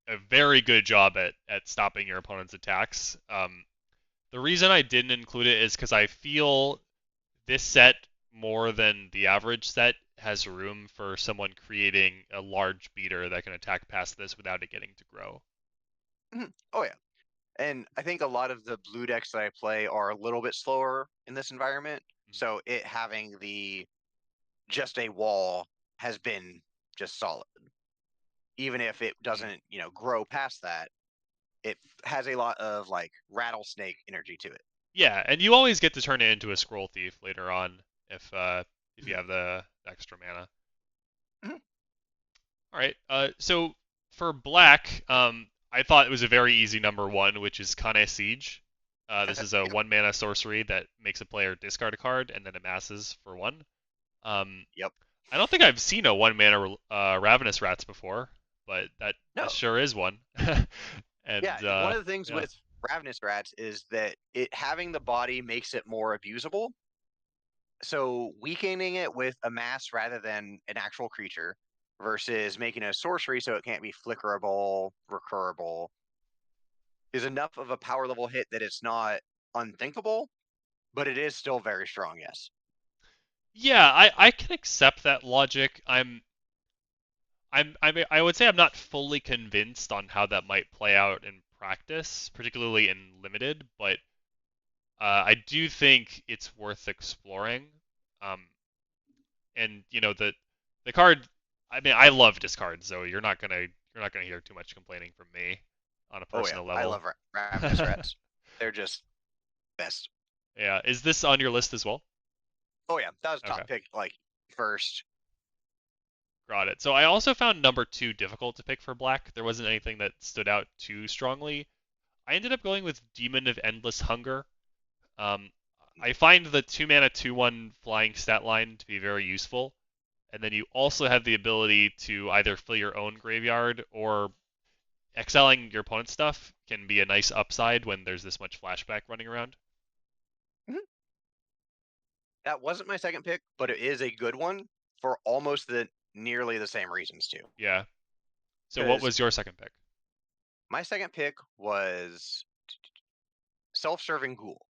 Speaker 1: a very good job at stopping your opponent's attacks. The reason I didn't include it is because I feel this set, more than the average set, has room for someone creating a large beater that can attack past this without it getting to grow.
Speaker 2: Oh yeah. And I think a lot of the blue decks that I play are a little bit slower in this environment. So it having the just a wall has been just solid. Even if it doesn't, grow past that, it has a lot of like rattlesnake energy to it.
Speaker 1: Yeah, and you always get to turn it into a scroll thief later on if you have the extra mana.
Speaker 2: Mhm.
Speaker 1: All right. So for black, I thought it was a very easy number one, which is Kane Siege. This is a
Speaker 2: Yep.
Speaker 1: 1 mana sorcery that makes a player discard a card and then amasses for 1. Um,
Speaker 2: Yep.
Speaker 1: I don't think I've seen a 1 mana Ravenous Rats before, but that
Speaker 2: No.
Speaker 1: sure is one.
Speaker 2: Yeah.
Speaker 1: And
Speaker 2: One of the things
Speaker 1: yeah,
Speaker 2: with Ravenous Rats is that it having the body makes it more abusable. So weakening it with a mass rather than an actual creature versus making a sorcery so it can't be flickerable, recurable is enough of a power level hit that it's not unthinkable, but it is still very strong, yes.
Speaker 1: yeah, I can accept that logic. I would say I'm not fully convinced on how that might play out in practice, particularly in limited, but I do think it's worth exploring. Um, and the card. I mean, I love discards, so you're not gonna hear too much complaining from me on a
Speaker 2: Oh yeah,
Speaker 1: personal
Speaker 2: I
Speaker 1: level.
Speaker 2: love Ravenous Rats. They're just best.
Speaker 1: Yeah, is this on your list as well?
Speaker 2: Oh yeah, that was
Speaker 1: Okay,
Speaker 2: top pick like first.
Speaker 1: got it. So I also found number two difficult to pick for black. There wasn't anything that stood out too strongly. I ended up going with Demon of Endless Hunger. Um, I find the 2 mana 2/1 flying stat line to be very useful. And then you also have the ability to either fill your own graveyard or exiling your opponent's stuff can be a nice upside when there's this much flashback running around.
Speaker 2: Mhm. That wasn't my second pick, but it is a good one for almost the nearly the same reasons too.
Speaker 1: Yeah. So what
Speaker 2: Because
Speaker 1: was your second pick?
Speaker 2: my second pick was self-serving ghoul,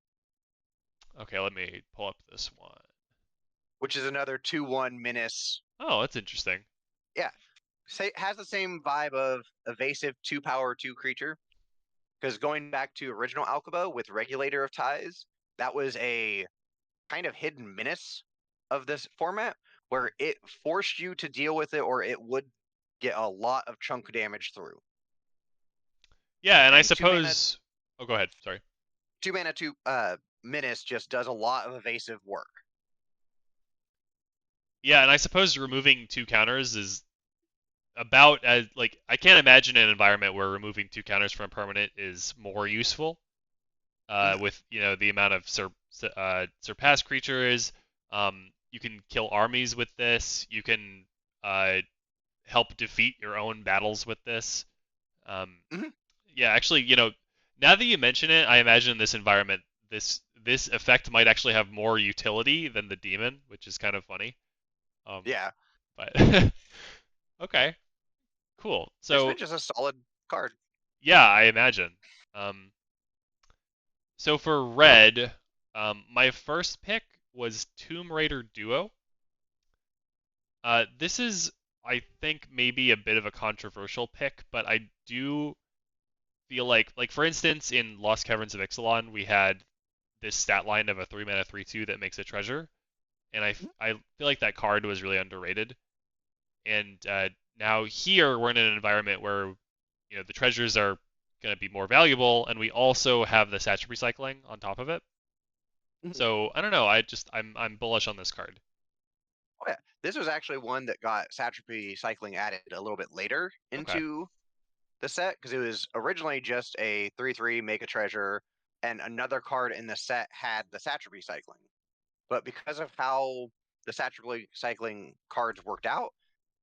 Speaker 1: Okay, let me pull up this one.
Speaker 2: which is another 2/1 menace.
Speaker 1: Oh, that's interesting.
Speaker 2: Yeah, has the same vibe of evasive 2 power 2 creature. Because going back to original Alkabah with Regulator of Ties, that was a kind of hidden menace of this format where it forced you to deal with it or it would get a lot of chunk damage through.
Speaker 1: Yeah, and I
Speaker 2: And 2 mana
Speaker 1: suppose. Oh, go ahead. Sorry.
Speaker 2: 2 mana 2 menace just does a lot of evasive work.
Speaker 1: Yeah, and I suppose removing two counters is about as like I can't imagine an environment where removing two counters from a permanent is more useful.
Speaker 2: Mhm.
Speaker 1: With the amount of surpass creatures, you can kill armies with this. You can uh, help defeat your own battles with this. Um,
Speaker 2: Mhm.
Speaker 1: yeah, actually, now that you mention it, I imagine in this environment, this effect might actually have more utility than the demon, which is kind of funny. Um,
Speaker 2: Yeah,
Speaker 1: but okay, cool.
Speaker 2: it's
Speaker 1: So
Speaker 2: been just a solid card.
Speaker 1: yeah, I imagine. Um, so for red, my first pick was Tomb Raider Duo. This is, I think, maybe a bit of a controversial pick, but I do feel like for instance, in Lost Caverns of Ixalan, we had this stat line of a 3 mana 3/2 that makes a treasure, and
Speaker 2: Mhm.
Speaker 1: I feel like that card was really underrated. And now here we're in an environment where the treasures are going to be more valuable, and we also have the satrap recycling on top of it.
Speaker 2: Mhm.
Speaker 1: So I don't know. I'm bullish on this card.
Speaker 2: Oh, yeah. This was actually one that got Satrapy Cycling added a little bit later
Speaker 1: Okay,
Speaker 2: into the set because it was originally just a 3/3 make a treasure, and another card in the set had the Satrapy Cycling. But because of how the Satrapy Cycling cards worked out,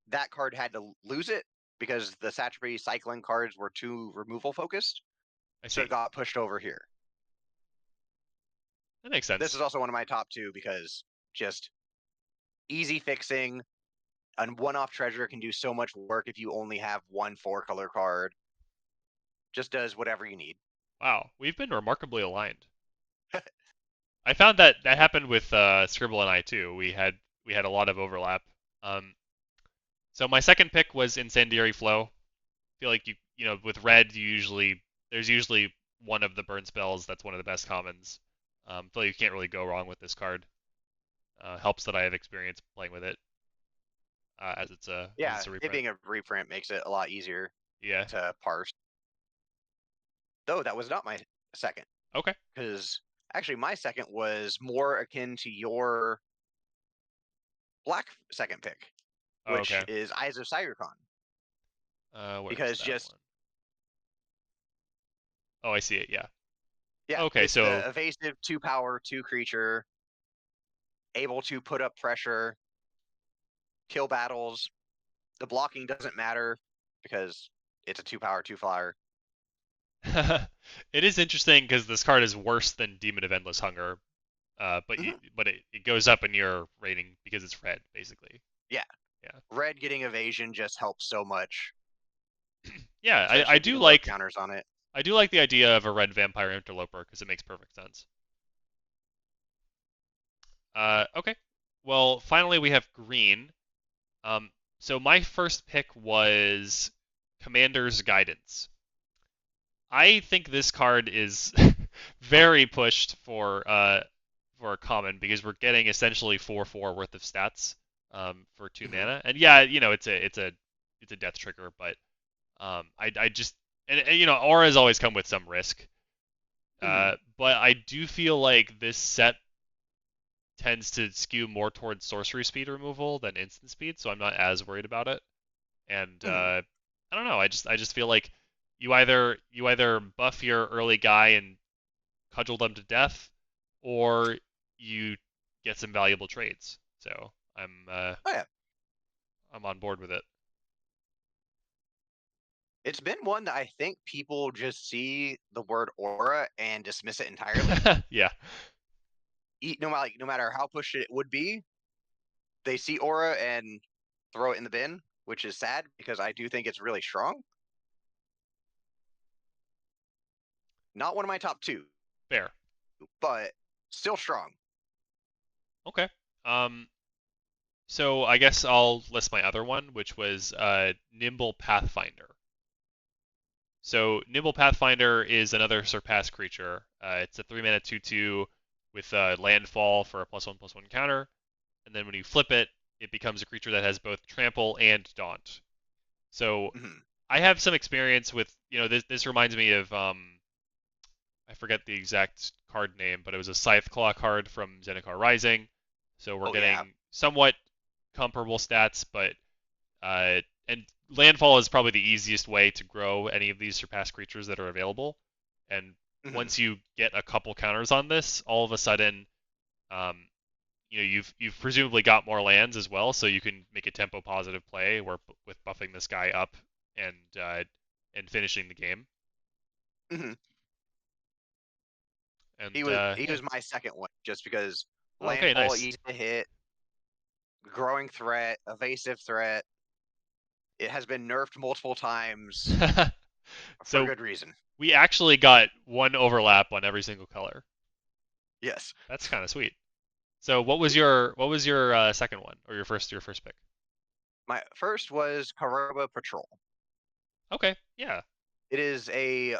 Speaker 2: that card had to lose it because the Satrapy Cycling cards were too removal focused.
Speaker 1: I
Speaker 2: So it
Speaker 1: see.
Speaker 2: got pushed over here.
Speaker 1: That makes
Speaker 2: This is
Speaker 1: sense.
Speaker 2: also one of my top two because just easy fixing. A one-off treasure can do so much work if you only have one 4-color card. Just does whatever you need.
Speaker 1: Wow, we've been remarkably aligned. I found that that happened with Scribble and I too. We had a lot of overlap. Um, so my second pick was Incendiary Flow. I feel like with red there's usually one of the burn spells that's one of the best commons. I feel like you can't really go wrong with this card. Helps that I have experience playing with it as
Speaker 2: Yeah,
Speaker 1: it's a
Speaker 2: it
Speaker 1: reprint.
Speaker 2: being a reprint makes it a lot easier
Speaker 1: Yeah.
Speaker 2: to parse. Though that was not my second,
Speaker 1: Okay.
Speaker 2: because actually my second was more akin to your black second pick,
Speaker 1: Oh,
Speaker 2: which
Speaker 1: okay.
Speaker 2: is Eyes of Cyricon.
Speaker 1: Where is
Speaker 2: Because
Speaker 1: that
Speaker 2: just
Speaker 1: one? Oh, I see it. Yeah.
Speaker 2: yeah,
Speaker 1: Okay.
Speaker 2: it's
Speaker 1: So
Speaker 2: the evasive 2 power 2 creature, able to put up pressure, kill battles. The blocking doesn't matter because it's a 2 power 2 flyer.
Speaker 1: it is interesting because this card is worse than Demon of Endless Hunger, but
Speaker 2: Mhm.
Speaker 1: it goes up in your rating because it's red, basically.
Speaker 2: Yeah,
Speaker 1: Yeah,
Speaker 2: red getting evasion just helps so much,
Speaker 1: yeah.
Speaker 2: especially if you can load counters on it.
Speaker 1: I do like the idea of a red vampire interloper because it makes perfect sense. Okay. Well, finally we have green. Um, so my first pick was Commander's Guidance. I think this card is very pushed for a common because we're getting essentially 4/4 worth of stats for two
Speaker 2: Mhm.
Speaker 1: mana. And yeah, it's a death trigger, but I just and auras always come with some risk.
Speaker 2: Mhm.
Speaker 1: But I do feel like this set tends to skew more towards sorcery speed removal than instant speed, so I'm not as worried about it. And
Speaker 2: Mhm.
Speaker 1: I don't know. I just feel like you either buff your early guy and cudgel them to death, or you get some valuable trades. So
Speaker 2: Oh yeah,
Speaker 1: I'm on board with it.
Speaker 2: it's been one that I think people just see the word aura and dismiss it entirely.
Speaker 1: Yeah.
Speaker 2: no matter how pushed it would be, they see aura and throw it in the bin, which is sad because I do think it's really strong. Not one of my top two,
Speaker 1: Fair.
Speaker 2: but still strong.
Speaker 1: Okay. Um, so I guess I'll list my other one, which was Nimble Pathfinder. So Nimble Pathfinder is another surpass creature. It's a 3 mana 2/2 with landfall for a +1/+1 counter, and then when you flip it, it becomes a creature that has both trample and daunt. So
Speaker 2: Mhm.
Speaker 1: I have some experience with, this reminds me of I forget the exact card name, but it was a Scythe Claw card from Zendikar Rising. So we're
Speaker 2: Oh yeah.
Speaker 1: getting somewhat comparable stats, but and landfall is probably the easiest way to grow any of these surpass creatures that are available. And
Speaker 2: Mhm.
Speaker 1: once you get a couple counters on this, all of a sudden, um, you've presumably got more lands as well, so you can make a tempo positive play where with buffing this guy up and and finishing the game.
Speaker 2: Mhm.
Speaker 1: And
Speaker 2: He
Speaker 1: yeah,
Speaker 2: was my second one just because
Speaker 1: okay,
Speaker 2: landfall
Speaker 1: nice.
Speaker 2: easy to hit, growing threat, evasive threat. It has been nerfed multiple times for
Speaker 1: So
Speaker 2: good reason.
Speaker 1: we actually got one overlap on every single color.
Speaker 2: Yes.
Speaker 1: That's kind of sweet. So what was your second one or your first pick?
Speaker 2: My first was Karoba Patrol.
Speaker 1: Okay, yeah.
Speaker 2: It is a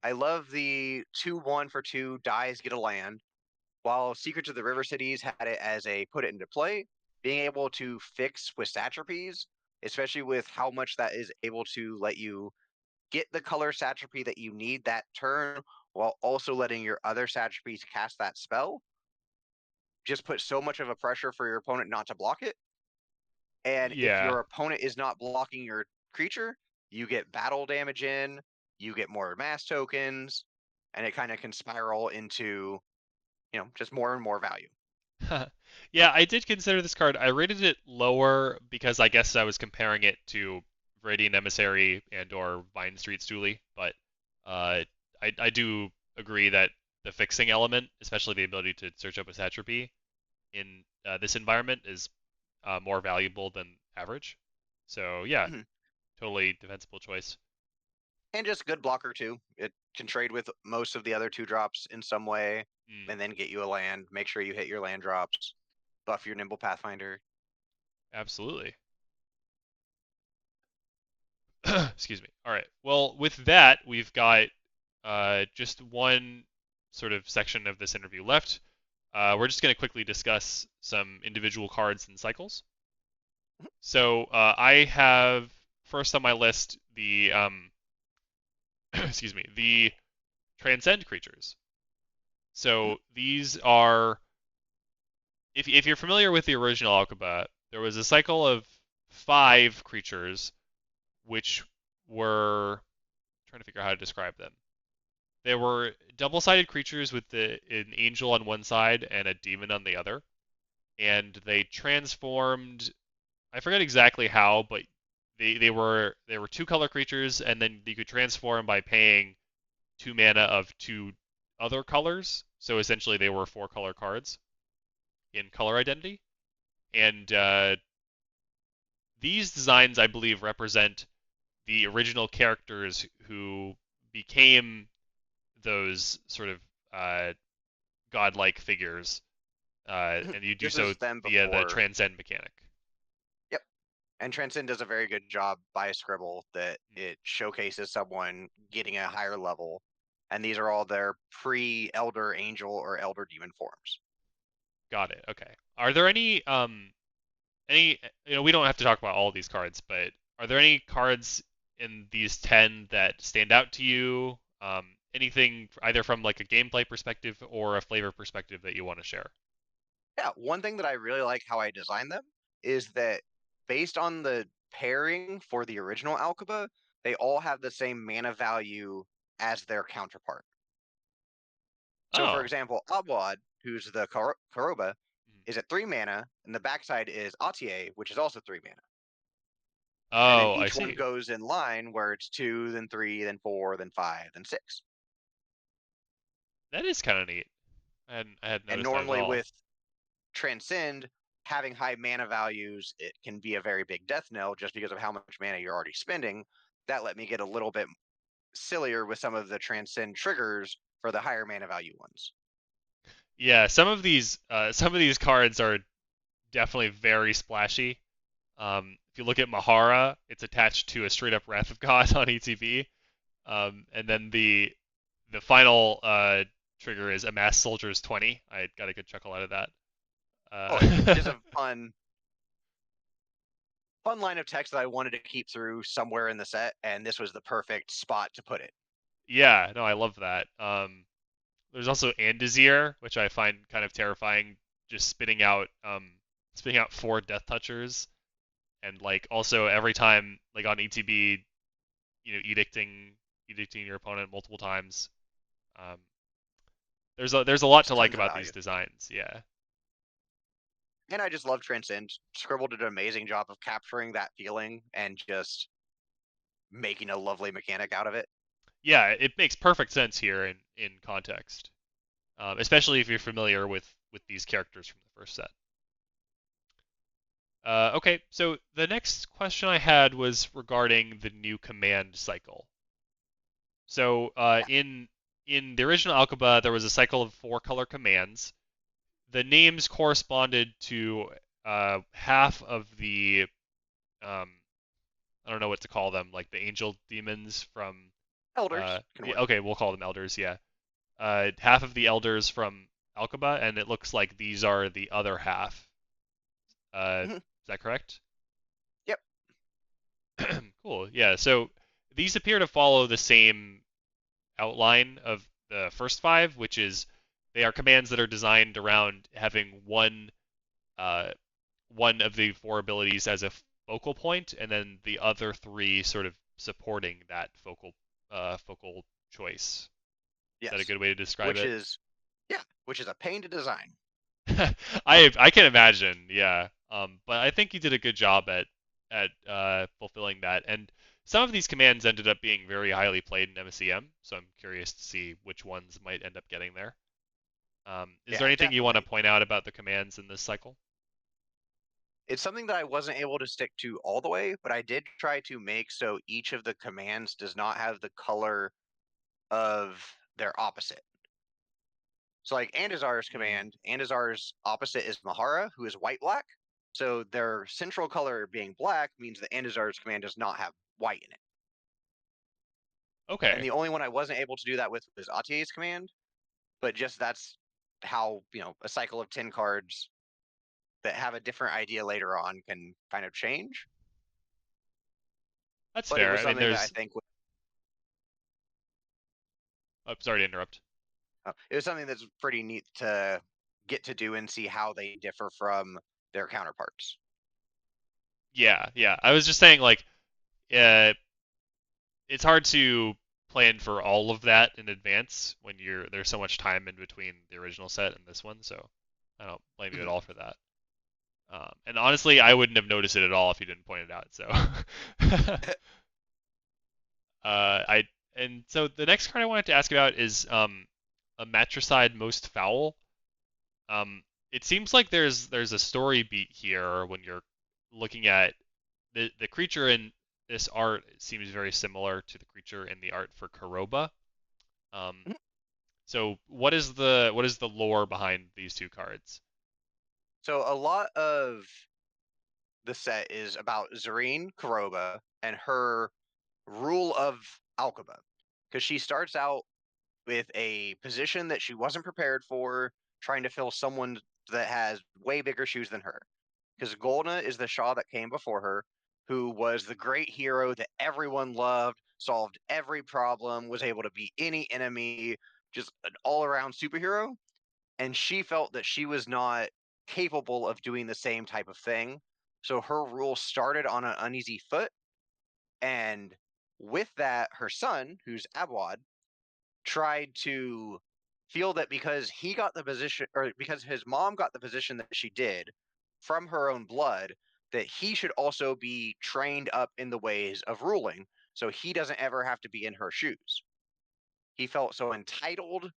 Speaker 2: I love the 2/1 for 2 dies get a land. While Secrets of the River Cities had it as a put it into play, being able to fix with satrapies, especially with how much that is able to let you get the color satrapy that you need that turn while also letting your other satrapies cast that spell, just put so much of a pressure for your opponent not to block it. And if
Speaker 1: Yeah.
Speaker 2: your opponent is not blocking your creature, you get battle damage in, you get more mass tokens, and it kind of can spiral into, just more and more value.
Speaker 1: Yeah, I did consider this card. I rated it lower because I guess I was comparing it to Radiant Emissary and or Vine Street Stoolie, but uh, I do agree that the fixing element, especially the ability to search up a Satrapy in this environment, is more valuable than average. So yeah,
Speaker 2: Mhm.
Speaker 1: totally defensible choice.
Speaker 2: And just good blocker too. It can trade with most of the other 2 drops in some way,
Speaker 1: Mm,
Speaker 2: and then get you a land. Make sure you hit your land drops. Buff your Nimble Pathfinder.
Speaker 1: absolutely. Excuse me. All right. Well, with that, we've got just one sort of section of this interview left. We're just going to quickly discuss some individual cards and cycles. So I have first on my list the excuse me, the transcend creatures.
Speaker 2: Mhm.
Speaker 1: So these are, if you're familiar with the original Alkabah, there was a cycle of 5 creatures which were, I'm trying to figure out how to describe them. There were double-sided creatures with an angel on one side and a demon on the other, and they transformed. I forget exactly how, but they were 2 color creatures, and then you could transform by paying 2 mana of 2 other colors. So essentially, they were 4 color cards in color identity, and these designs, I believe, represent the original characters who became those sort of uh, godlike figures, and you do
Speaker 2: This
Speaker 1: so
Speaker 2: is them
Speaker 1: via the
Speaker 2: before.
Speaker 1: transcend mechanic.
Speaker 2: Yep. And Transcend does a very good job by a scribble that
Speaker 1: Hmm.
Speaker 2: it showcases someone getting a higher level. And these are all their pre Elder Angel or Elder Demon forms.
Speaker 1: Got it. Okay. Are there any we don't have to talk about all these cards, but are there any cards in these 10 that stand out to you? Anything either from like a gameplay perspective or a flavor perspective that you want to share?
Speaker 2: Yeah, one thing that I really like how I designed them is that based on the pairing for the original Alkaba, they all have the same mana value as their counterpart. So, for
Speaker 1: Oh.
Speaker 2: example, Abwad, who's the Karoba,
Speaker 1: Mhm.
Speaker 2: is at 3 mana, and the backside is Atier, which is also 3 mana. And then
Speaker 1: Oh, I
Speaker 2: each one
Speaker 1: see.
Speaker 2: goes in line where it's 2, then 3, then 4, then 5, then 6.
Speaker 1: That is kind of neat. I hadn't
Speaker 2: And
Speaker 1: noticed that at
Speaker 2: normally
Speaker 1: all.
Speaker 2: with Transcend, having high mana values, it can be a very big death knell just because of how much mana you're already spending. That let me get a little bit sillier with some of the Transcend triggers for the higher mana value ones.
Speaker 1: Yeah, some of these cards are definitely very splashy. If you look at Mahara, it's attached to a straight up Wrath of God on ETB. And then the final trigger is Amass Soldiers 20. I got a good chuckle out of that.
Speaker 2: Oh, it's just
Speaker 1: Uh,
Speaker 2: a fun line of text that I wanted to keep through somewhere in the set, and this was the perfect spot to put it.
Speaker 1: yeah, no, I love that. There's also Andazir, which I find kind of terrifying, just spitting out four Death Touchers, and like also every time like on ETB, edicting your opponent multiple times. Um, there's a lot
Speaker 2: It's
Speaker 1: to like
Speaker 2: tons of
Speaker 1: about
Speaker 2: value.
Speaker 1: these designs. Yeah.
Speaker 2: And I just love Transcend. Scribble did an amazing job of capturing that feeling and just making a lovely mechanic out of it.
Speaker 1: Yeah, it makes perfect sense here in context, especially if you're familiar with these characters from the first set. Okay, so the next question I had was regarding the new command cycle. So
Speaker 2: Yeah.
Speaker 1: in the original Alkabah, there was a cycle of four color commands. The names corresponded to half of the um, I don't know what to call them, like the angel demons from
Speaker 2: Elders can
Speaker 1: yeah,
Speaker 2: work.
Speaker 1: okay, we'll call them elders, yeah. Half of the elders from Alkabah, and it looks like these are the other half.
Speaker 2: Mhm.
Speaker 1: Is that correct?
Speaker 2: Yep.
Speaker 1: Cool. Yeah. So these appear to follow the same outline of the first five, which is they are commands that are designed around having uh, one of the four abilities as a focal point, and then the other three sort of supporting that focal choice. Is that a
Speaker 2: Yes.
Speaker 1: good way to describe
Speaker 2: Which
Speaker 1: it?
Speaker 2: is yeah, which is a pain to design.
Speaker 1: I can imagine, yeah. But I think you did a good job at fulfilling that. And some of these commands ended up being very highly played in MSEM, so I'm curious to see which ones might end up getting there. Is there
Speaker 2: Yeah,
Speaker 1: anything you want to
Speaker 2: definitely.
Speaker 1: point out about the commands in this cycle?
Speaker 2: It's something that I wasn't able to stick to all the way, but I did try to make so each of the commands does not have the color of their opposite. So like Andazar's
Speaker 1: Hmm.
Speaker 2: command, Andazar's opposite is Mahara, who is white black. So their central color being black means that Andazar's command does not have white in it. And
Speaker 1: Okay,
Speaker 2: the only one I wasn't able to do that with was Atier's command, but just that's how, a cycle of 10 cards that have a different idea later on can kind of change.
Speaker 1: that's
Speaker 2: But it
Speaker 1: fair.
Speaker 2: was
Speaker 1: I mean,
Speaker 2: something that I
Speaker 1: there's.
Speaker 2: think
Speaker 1: Oh, sorry to interrupt.
Speaker 2: it was something that's pretty neat to get to do and see how they differ from their counterparts.
Speaker 1: Yeah, yeah. I was just saying, like, uh, it's hard to plan for all of that in advance when there's so much time in between the original set and this one. So I don't blame you at
Speaker 2: Mhm.
Speaker 1: all for that. And honestly, I wouldn't have noticed it at all if you didn't point it out. So, I and so the next card I wanted to ask about is a matricide most foul. Um, it seems like there's a story beat here when you're looking at the creature in this art seems very similar to the creature in the art for Karoba. Um, so what is the lore behind these two cards?
Speaker 2: So a lot of the set is about Zareen Karoba and her rule of Alkabah. Because she starts out with a position that she wasn't prepared for, trying to fill someone that has way bigger shoes than her. Because Golna is the Shah that came before her, who was the great hero that everyone loved, solved every problem, was able to beat any enemy, just an all around superhero. And she felt that she was not capable of doing the same type of thing. So her rule started on an uneasy foot. And with that, her son, who's Abwad, tried to feel that because he got the position, or because his mom got the position that she did from her own blood, that he should also be trained up in the ways of ruling so he doesn't ever have to be in her shoes. He felt so entitled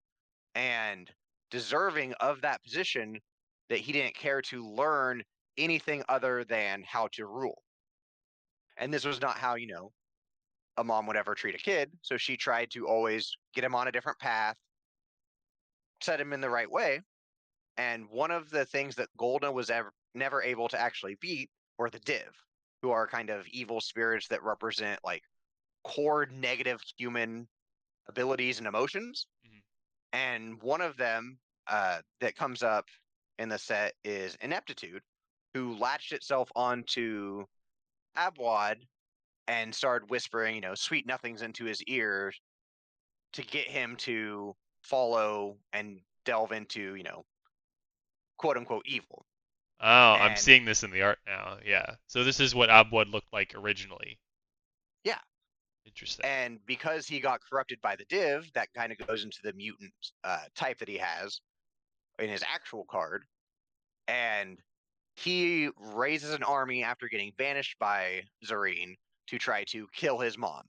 Speaker 2: and deserving of that position that he didn't care to learn anything other than how to rule. And this was not how, a mom would ever treat a kid. So she tried to always get him on a different path, set him in the right way. And one of the things that Golda was never able to actually beat were the Div, who are kind of evil spirits that represent like core negative human abilities and emotions.
Speaker 1: Mhm.
Speaker 2: And one of them that comes up in the set is Ineptitude, who latched itself onto Abwad and started whispering, sweet nothings into his ears to get him to follow and delve into, quote unquote evil.
Speaker 1: Oh, I'm
Speaker 2: And
Speaker 1: seeing this in the art now. Yeah. So this is what Abwood looked like originally.
Speaker 2: yeah,
Speaker 1: Interesting.
Speaker 2: and because he got corrupted by the Div, that kind of goes into the mutant type that he has in his actual card. And he raises an army after getting banished by Zareen to try to kill his mom.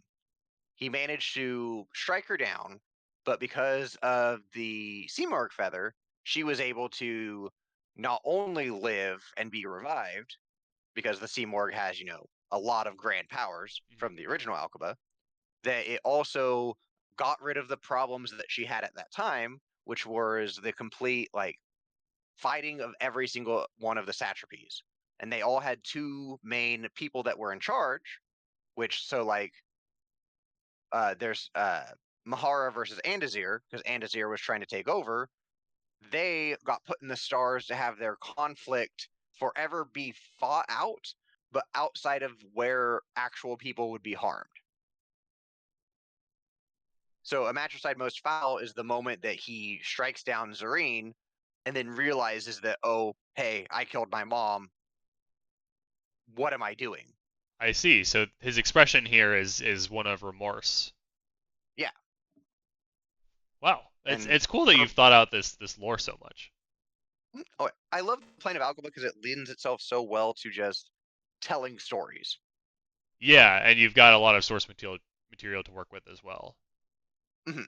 Speaker 2: He managed to strike her down, but because of the Sea Mark feather, she was able to not only live and be revived, because the Sea Morg has, a lot of grand powers
Speaker 1: Mhm.
Speaker 2: from the original Alkabah, that it also got rid of the problems that she had at that time, which was the complete like fighting of every single one of the satrapies. And they all had two main people that were in charge, which so like there's Mahara versus Andazir, because Andazir was trying to take over. They got put in the stars to have their conflict forever be fought out, but outside of where actual people would be harmed. So a matricide most foul is the moment that he strikes down Zareen and then realizes that, oh, hey, I killed my mom. What am I doing?
Speaker 1: I see. So his expression here is one of remorse.
Speaker 2: Yeah.
Speaker 1: Wow. It's
Speaker 2: And
Speaker 1: it's cool that
Speaker 2: for,
Speaker 1: you've thought out this lore so much.
Speaker 2: oh, I love the plane of Alkabah because it lends itself so well to just telling stories.
Speaker 1: Yeah, and you've got a lot of source material to work with as well.
Speaker 2: Mhm.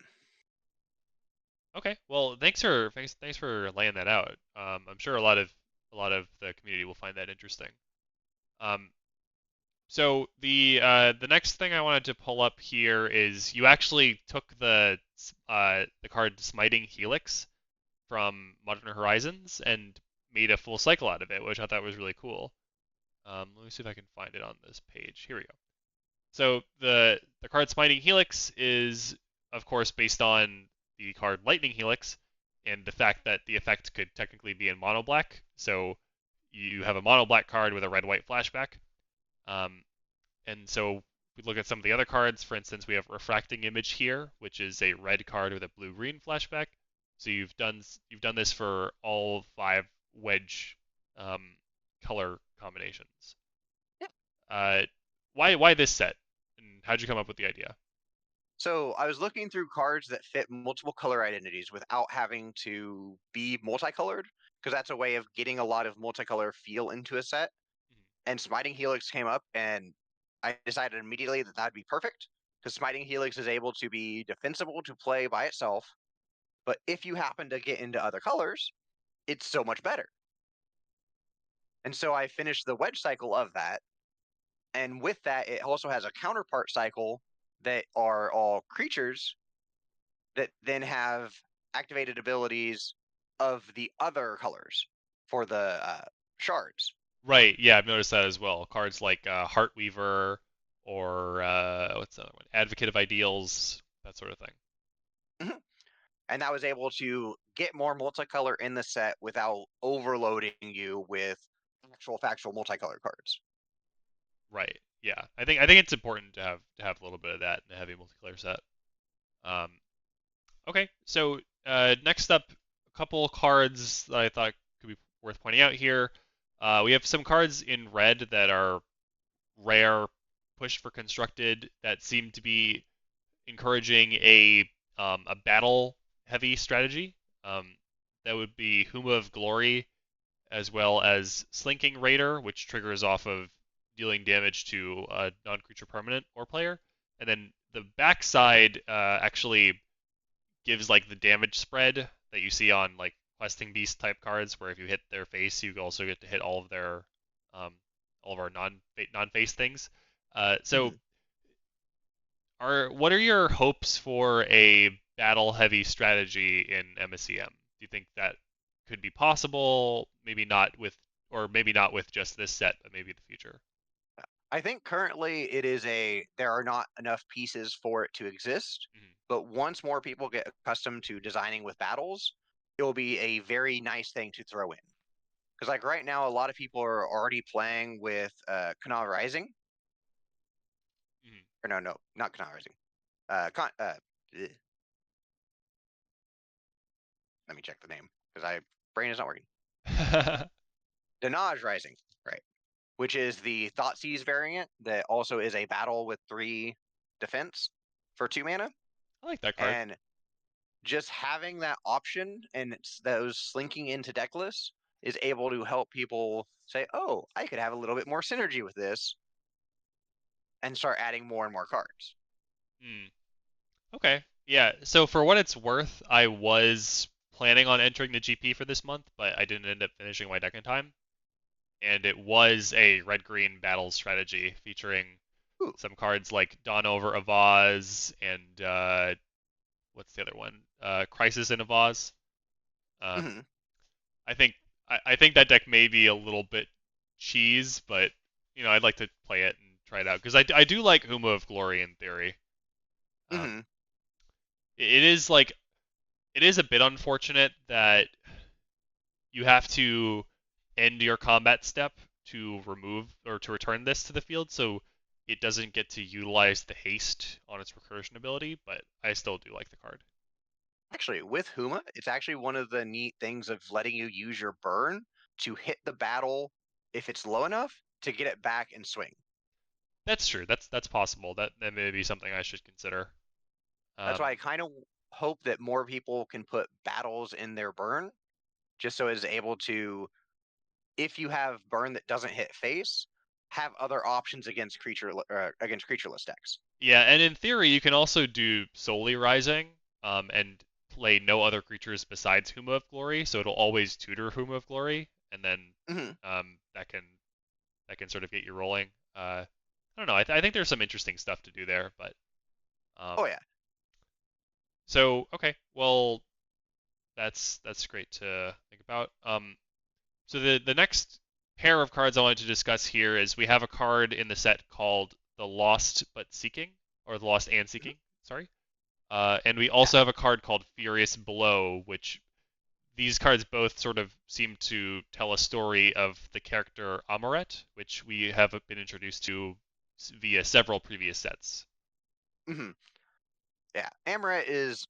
Speaker 1: Okay. Well, thanks for laying that out. I'm sure a lot of the community will find that interesting. Um, So the next thing I wanted to pull up here is you actually took the card Smiting Helix from Modern Horizons and made a full cycle out of it, which I thought was really cool. Let me see if I can find it on this page. Here we go. So the card Smiting Helix is of course based on the card Lightning Helix and the fact that the effect could technically be in mono black. So you have a mono black card with a red white flashback. Um, and so we look at some of the other cards. For instance, we have Refracting Image here, which is a red card with a blue-green flashback. So you've done this for all 5 wedge um, color combinations.
Speaker 2: Yeah.
Speaker 1: Uh, why this set? And how'd you come up with the idea?
Speaker 2: So I was looking through cards that fit multiple color identities without having to be multicolored, because that's a way of getting a lot of multicolor feel into a set. And Smiting Helix came up, and I decided immediately that that'd be perfect, because Smiting Helix is able to be defensible to play by itself, but if you happen to get into other colors, it's so much better. And so I finished the wedge cycle of that, and with that, it also has a counterpart cycle that are all creatures that then have activated abilities of the other colors for the shards.
Speaker 1: Right. Yeah, I've noticed that as well. Cards like Heartweaver or what's the other one? Advocate of Ideals, that sort of thing.
Speaker 2: Mhm. And that was able to get more multicolor in the set without overloading you with actual factual multicolor cards.
Speaker 1: Right. Yeah. I think it's important to have a little bit of that in a heavy multiplayer set. Um, okay. So next up, a couple cards that I thought could be worth pointing out here. We have some cards in red that are rare, push for constructed that seem to be encouraging a battle heavy strategy. Um, that would be Huma of Glory as well as Slinking Raider, which triggers off of dealing damage to a non-creature permanent or player. And then the backside actually gives like the damage spread that you see on like questing beast type cards, where if you hit their face, you also get to hit all of their um, all of our non-face things. So
Speaker 2: Mhm.
Speaker 1: are what are your hopes for a battle heavy strategy in MSEM? Do you think that could be possible? Maybe not with, or maybe not with just this set, but maybe the future.
Speaker 2: I think currently there are not enough pieces for it to exist,
Speaker 1: Mhm.
Speaker 2: but once more people get accustomed to designing with battles, it will be a very nice thing to throw in. Because like right now, a lot of people are already playing with Kana Rising,
Speaker 1: Mhm.
Speaker 2: or no, not Kana Rising. Eh, let me check the name because I brain is not working. Danaj Rising, right? Which is the Thoughtseize variant that also is a battle with 3 defense for 2 mana.
Speaker 1: I like that card.
Speaker 2: And just having that option and those slinking into deck lists is able to help people say, oh, I could have a little bit more synergy with this and start adding more and more cards.
Speaker 1: Hmm. Okay. Yeah. So for what it's worth, I was planning on entering the GP for this month, but I didn't end up finishing my deck in time. And it was a red-green battle strategy featuring
Speaker 2: Ooh.
Speaker 1: some cards like Dawn over Avaz and what's the other one? Crisis in Avaz. Um,
Speaker 2: Mm-hmm.
Speaker 1: I think I think that deck may be a little bit cheese, but I'd like to play it and try it out because I do like Huma of Glory in theory. Um,
Speaker 2: Mm-hmm.
Speaker 1: it is like it is a bit unfortunate that you have to end your combat step to remove or to return this to the field, so it doesn't get to utilize the haste on its recursion ability, but I still do like the card.
Speaker 2: Actually, with Huma, it's actually one of the neat things of letting you use your burn to hit the battle if it's low enough to get it back and swing.
Speaker 1: That's true. That's possible. That may be something I should consider.
Speaker 2: That's why I
Speaker 1: Um,
Speaker 2: kind of hope that more people can put battles in their burn, just so it's able to, if you have burn that doesn't hit face, have other options against creatureless decks.
Speaker 1: yeah, and in theory, you can also do Soli Rising, and play no other creatures besides Huma of Glory, so it'll always tutor Huma of Glory, and then
Speaker 2: Hmm.
Speaker 1: that can sort of get you rolling. I don't know. I think there's some interesting stuff to do there, but um,
Speaker 2: Oh yeah.
Speaker 1: so okay, well that's great to think about. So the next pair of cards I wanted to discuss here is we have a card in the set called the Lost but Seeking, or the Lost and
Speaker 2: Hmm.
Speaker 1: Seeking. Sorry. And we
Speaker 2: Yeah.
Speaker 1: also have a card called Furious Blow, which these cards both sort of seem to tell a story of the character Amoret, which we have been introduced to via several previous sets.
Speaker 2: Hmm. Yeah. Amaret is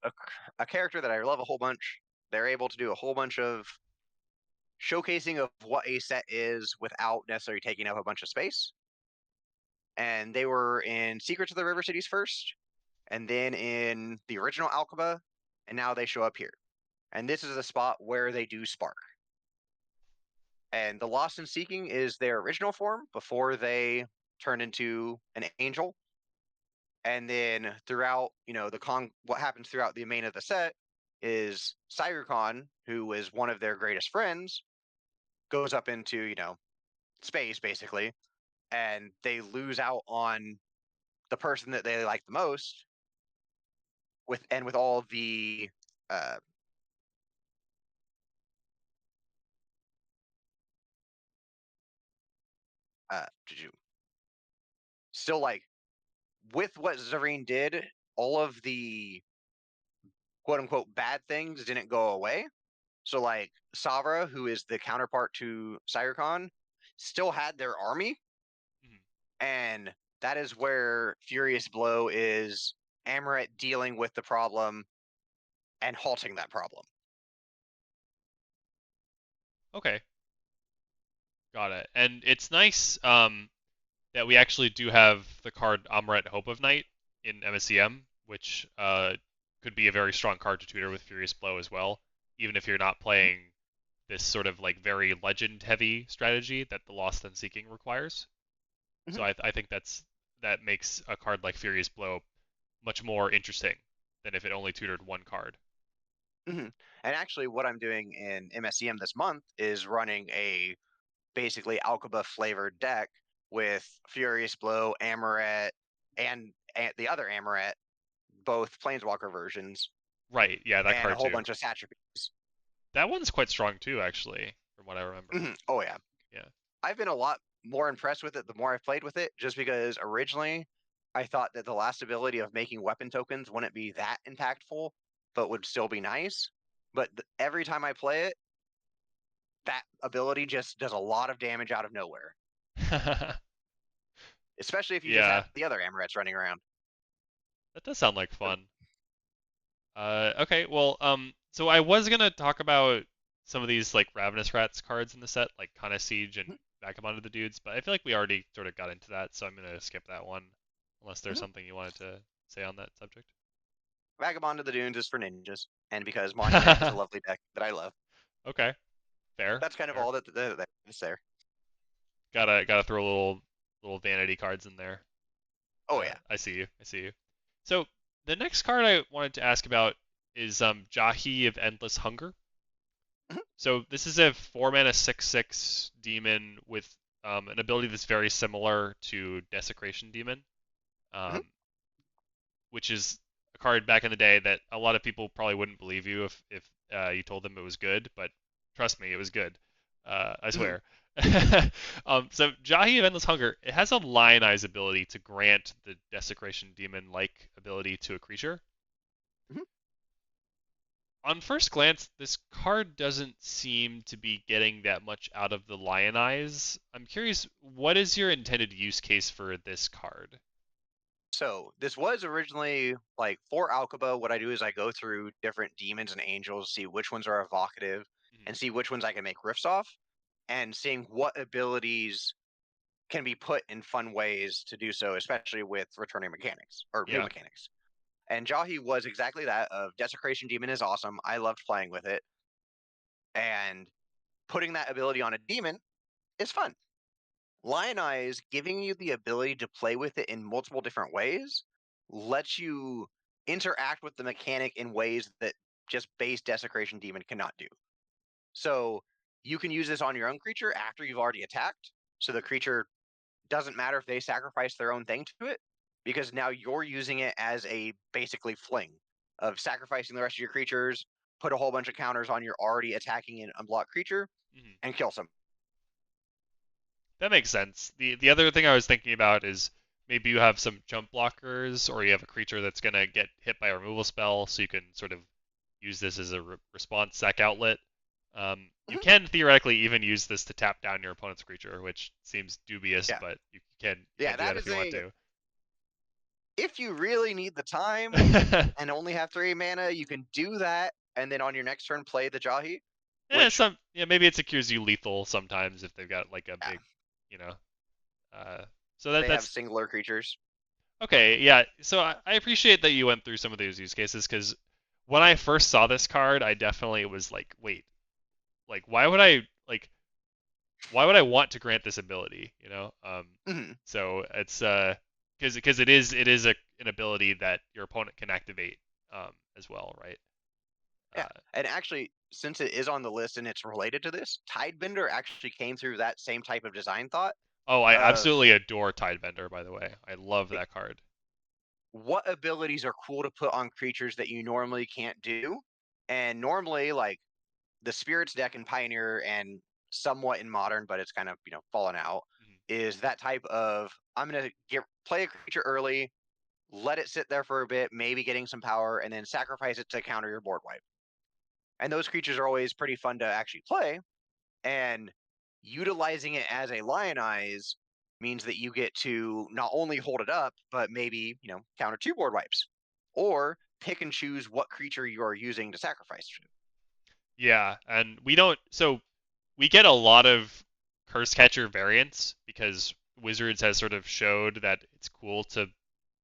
Speaker 2: a character that I love a whole bunch. They're able to do a whole bunch of showcasing of what a set is without necessarily taking up a bunch of space. And they were in Secrets of the River Cities first, and then in the original Alkabah, and now they show up here. And this is a spot where they do spark. And the Lost and Seeking is their original form before they turn into an angel. And then throughout, what happens throughout the main of the set is Cyricon, who is one of their greatest friends, goes up into, space basically, and they lose out on the person that they like the most with all the uh did you still like with what Zareen did, all of the quote unquote bad things didn't go away. So like Savra, who is the counterpart to Cyricon, still had their army,
Speaker 1: Mhm.
Speaker 2: and that is where Furious Blow is Amaret dealing with the problem and halting that problem.
Speaker 1: Okay, got it. And it's nice that we actually do have the card Amoret Hope of Night in MSCM, which could be a very strong card to tutor with Furious Blow as well, even if you're not playing this sort of like very legend heavy strategy that the Lost and Seeking requires. So
Speaker 2: Mm-hmm.
Speaker 1: I think that makes a card like Furious Blow much more interesting than if it only tutored one card.
Speaker 2: Mhm. And actually, what I'm doing in MSCM this month is running a basically Alkabah flavored deck with Furious Blow, Amaret, and the other Amaret, both Planeswalker versions,
Speaker 1: Right, yeah, that
Speaker 2: and a
Speaker 1: card
Speaker 2: whole
Speaker 1: too.
Speaker 2: bunch of Satrapies.
Speaker 1: That one's quite strong too, actually, from what I remember.
Speaker 2: Oh yeah,
Speaker 1: Yeah.
Speaker 2: I've been a lot more impressed with it the more I've played with it, just because originally I thought that the last ability of making weapon tokens wouldn't be that impactful, but would still be nice. But every time I play it, that ability just does a lot of damage out of nowhere, especially if you just
Speaker 1: Yeah,
Speaker 2: have the other Amorets running around.
Speaker 1: that does sound like
Speaker 2: So,
Speaker 1: fun. Okay, well, so I was gonna talk about some of these like Ravenous Rats cards in the set, like kind of Siege and
Speaker 2: mhm,
Speaker 1: Vagabond of the Dudes, but I feel like we already sort of got into that, so I'm gonna skip that one, unless there's
Speaker 2: mhm.
Speaker 1: something you wanted to say on that subject.
Speaker 2: Vagabond of the Dunes is for ninjas, and because Monument is a lovely deck that I love.
Speaker 1: Okay, fair,
Speaker 2: That's kind of
Speaker 1: fair.
Speaker 2: all that's there.
Speaker 1: Gotta throw little vanity cards in there.
Speaker 2: Oh yeah.
Speaker 1: I see you. I see you. So the next card I wanted to ask about is Jahi of Endless Hunger.
Speaker 2: Mhm,
Speaker 1: So this is a 4 mana 6/6 demon with an ability that's very similar to Desecration Demon,
Speaker 2: mhm.
Speaker 1: um, which is a card back in the day that a lot of people probably wouldn't believe you if you told them it was good, but trust me, it was good. I
Speaker 2: Mhm,
Speaker 1: swear. So Jahi of Endless Hunger, it has a Lionize ability to grant the Desecration Demon-like ability to a creature.
Speaker 2: mhm.
Speaker 1: On first glance, this card doesn't seem to be getting that much out of the Lionize. I'm curious, what is your intended use case for this card?
Speaker 2: So this was originally like for Alkabah. What I do is I go through different demons and angels, see which ones are evocative,
Speaker 1: Mhm.
Speaker 2: and see which ones I can make riffs off, and seeing what abilities can be put in fun ways to do so, especially with returning mechanics or new
Speaker 1: Yeah.
Speaker 2: mechanics. And Jahi was exactly that. Of Desecration Demon is awesome. I loved playing with it, and putting that ability on a demon is fun. Lion Eyes giving you the ability to play with it in multiple different ways lets you interact with the mechanic in ways that just base Desecration Demon cannot do. So you can use this on your own creature after you've already attacked. So the creature doesn't matter if they sacrifice their own thing to it, because now you're using it as a basically fling of sacrificing the rest of your creatures, put a whole bunch of counters on your already attacking an unblocked creature,
Speaker 1: Mhm.
Speaker 2: and kill some.
Speaker 1: That makes sense. The other thing I was thinking about is maybe you have some jump blockers, or you have a creature that's gonna get hit by a removal spell, so you can sort of use this as a response sec outlet. You can theoretically even use this to tap down your opponent's creature, which seems dubious,
Speaker 2: Yeah.
Speaker 1: but you can
Speaker 2: Yeah,
Speaker 1: do that
Speaker 2: that
Speaker 1: if
Speaker 2: is
Speaker 1: you want
Speaker 2: a
Speaker 1: to.
Speaker 2: if you really need the time and only have 3 mana, you can do that, and then on your next turn play the Jahi, which
Speaker 1: Maybe it secures you lethal sometimes if they've got like a
Speaker 2: yeah,
Speaker 1: big, you know. Uh, so that
Speaker 2: they have
Speaker 1: that's
Speaker 2: singular creatures.
Speaker 1: okay. Yeah. So I appreciate that you went through some of those use cases because when I first saw this card, I definitely was like, wait, like why would I want to grant this ability? You know.
Speaker 2: Mhm.
Speaker 1: So it's because it is an ability that your opponent can activate as well, right?
Speaker 2: Yeah,
Speaker 1: Uh,
Speaker 2: and actually, since it is on the list and it's related to this, Tidebender actually came through that same type of design thought
Speaker 1: oh, I
Speaker 2: of
Speaker 1: absolutely adore Tidebender, by the way. I love
Speaker 2: it,
Speaker 1: that card.
Speaker 2: what abilities are cool to put on creatures that you normally can't do. And normally, like the Spirits deck in Pioneer and somewhat in Modern, but it's kind of fallen out,
Speaker 1: Mhm.
Speaker 2: is that type of I'm gonna get play a creature early, let it sit there for a bit, maybe getting some power, and then sacrifice it to counter your board wipe. And those creatures are always pretty fun to actually play. And utilizing it as a Lionize means that you get to not only hold it up, but maybe, counter 2 board wipes. Or pick and choose what creature you are using to sacrifice to.
Speaker 1: Yeah, and we don't. So we get a lot of Curse Catcher variants because Wizards has sort of showed that it's cool to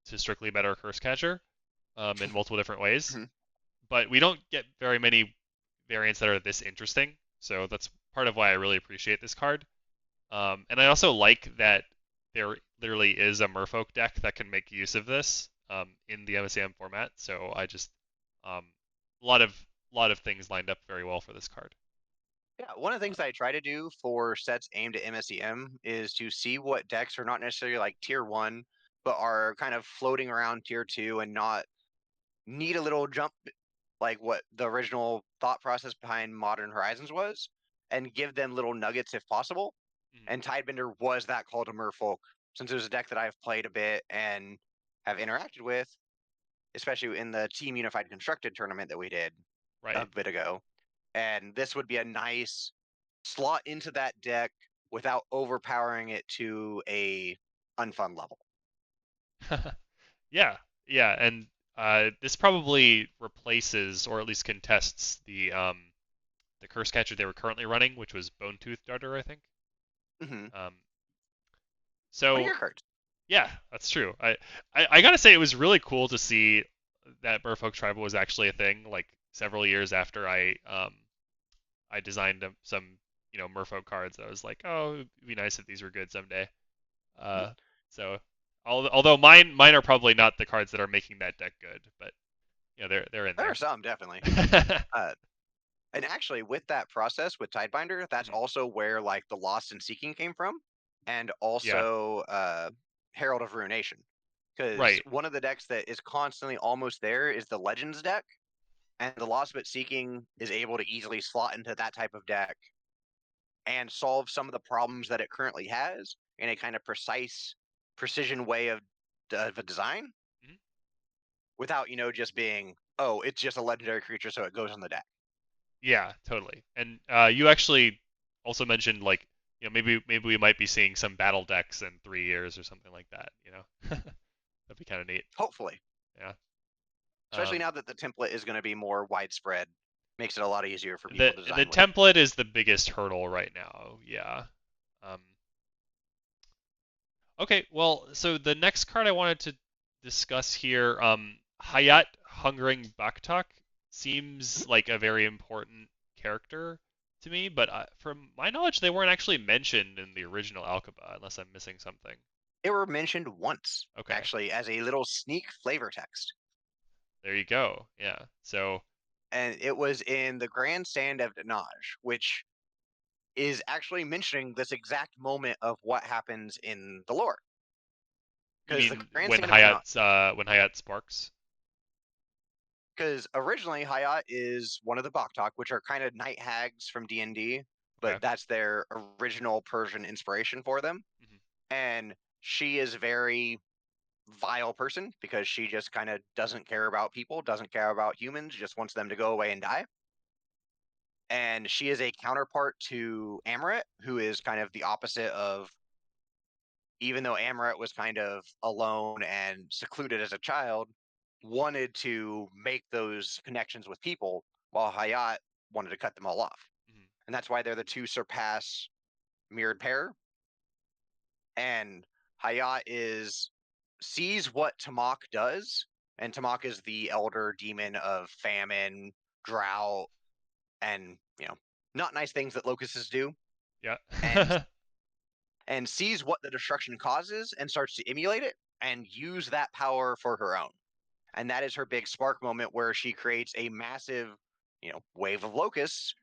Speaker 1: strictly better Curse Catcher in multiple different ways.
Speaker 2: Mhm.
Speaker 1: But we don't get very many variants that are this interesting. So that's part of why I really appreciate this card. And I also like that there literally is a Merfolk deck that can make use of this in the MSAM format. So I just um, a lot of lot of things lined up very well for this card.
Speaker 2: Yeah, one of the things I try to do for sets aimed at MSEM is to see what decks are not necessarily like tier one, but are kind of floating around tier two and not need a little jump, like what the original thought process behind Modern Horizons was, and give them little nuggets if possible.
Speaker 1: Mhm.
Speaker 2: And Tidebender was that call to Merfolk, since it was a deck that I've played a bit and have interacted with, especially in the Team Unified Constructed tournament that we did a
Speaker 1: Right.
Speaker 2: bit ago. And this would be a nice slot into that deck without overpowering it to a unfun level.
Speaker 1: Yeah, yeah, and this probably replaces or at least contests the curse catcher they were currently running, which was Bone Tooth Darter, I think.
Speaker 2: Hmm.
Speaker 1: Um,
Speaker 2: What are
Speaker 1: so
Speaker 2: your cards?
Speaker 1: yeah, that's true. I gotta say it was really cool to see that Merfolk Tribal was actually a thing. Like several years after I designed some Merfolk cards, I was like, oh, it'd be nice if these were good someday.
Speaker 2: Mhm.
Speaker 1: Uh, so although mine are probably not the cards that are making that deck good, but they're in
Speaker 2: There are
Speaker 1: there.
Speaker 2: some, definitely. Uh, and actually, with that process with Tidebinder, that's
Speaker 1: Mhm.
Speaker 2: also where like the Lost and Seeking came from, and
Speaker 1: Yeah,
Speaker 2: also Herald of Ruination. Because
Speaker 1: right.
Speaker 2: one of the decks that is constantly almost there is the Legends deck, and the Lost but Seeking is able to easily slot into that type of deck and solve some of the problems that it currently has in a kind of precise, precision way of a design
Speaker 1: Mhm.
Speaker 2: without just being, oh, it's just a legendary creature, so it goes on the deck.
Speaker 1: Yeah, totally. And you actually also mentioned like maybe we might be seeing some battle decks in 3 years or something like that. That'd be kind of neat.
Speaker 2: Hopefully,
Speaker 1: Yeah.
Speaker 2: especially
Speaker 1: Um,
Speaker 2: now that the template is going to be more widespread, makes it a lot easier for
Speaker 1: the
Speaker 2: people to
Speaker 1: the
Speaker 2: design with.
Speaker 1: template is the biggest hurdle right now. Yeah. Um, okay. Well, so the next card I wanted to discuss here, Hayat Hungering Baktak seems like a very important character to me, but from my knowledge, they weren't actually mentioned in the original Alkabah, unless I'm missing something.
Speaker 2: They were mentioned once,
Speaker 1: Okay.
Speaker 2: actually, as a little sneak flavor text,
Speaker 1: There you go. Yeah. So,
Speaker 2: and it was in the Grandstand of Denage, which is actually mentioning this exact moment of what happens in the lore.
Speaker 1: you
Speaker 2: Because the
Speaker 1: mean
Speaker 2: Grandstand of Denage,
Speaker 1: When Hayat sparks?
Speaker 2: because originally Hayat is one of the Baktak, which are kind of night hags from D&D,
Speaker 1: Okay.
Speaker 2: but that's their original Persian inspiration for them.
Speaker 1: Hmm.
Speaker 2: And she is a very vile person because she just kind of doesn't care about people, doesn't care about humans, just wants them to go away and die. And she is a counterpart to Amaret, who is kind of the opposite of, even though Amaret was kind of alone and secluded as a child, wanted to make those connections with people, while Hayat wanted to cut them all off.
Speaker 1: Hmm.
Speaker 2: And that's why they're the two surpass mirrored pair. And Hayat is sees what Tamak does, and Tamak is the elder demon of famine, drought, and not nice things that locusts do,
Speaker 1: Yeah.
Speaker 2: and sees what the destruction causes and starts to emulate it and use that power for her own. And that is her big spark moment where she creates a massive, wave of locusts,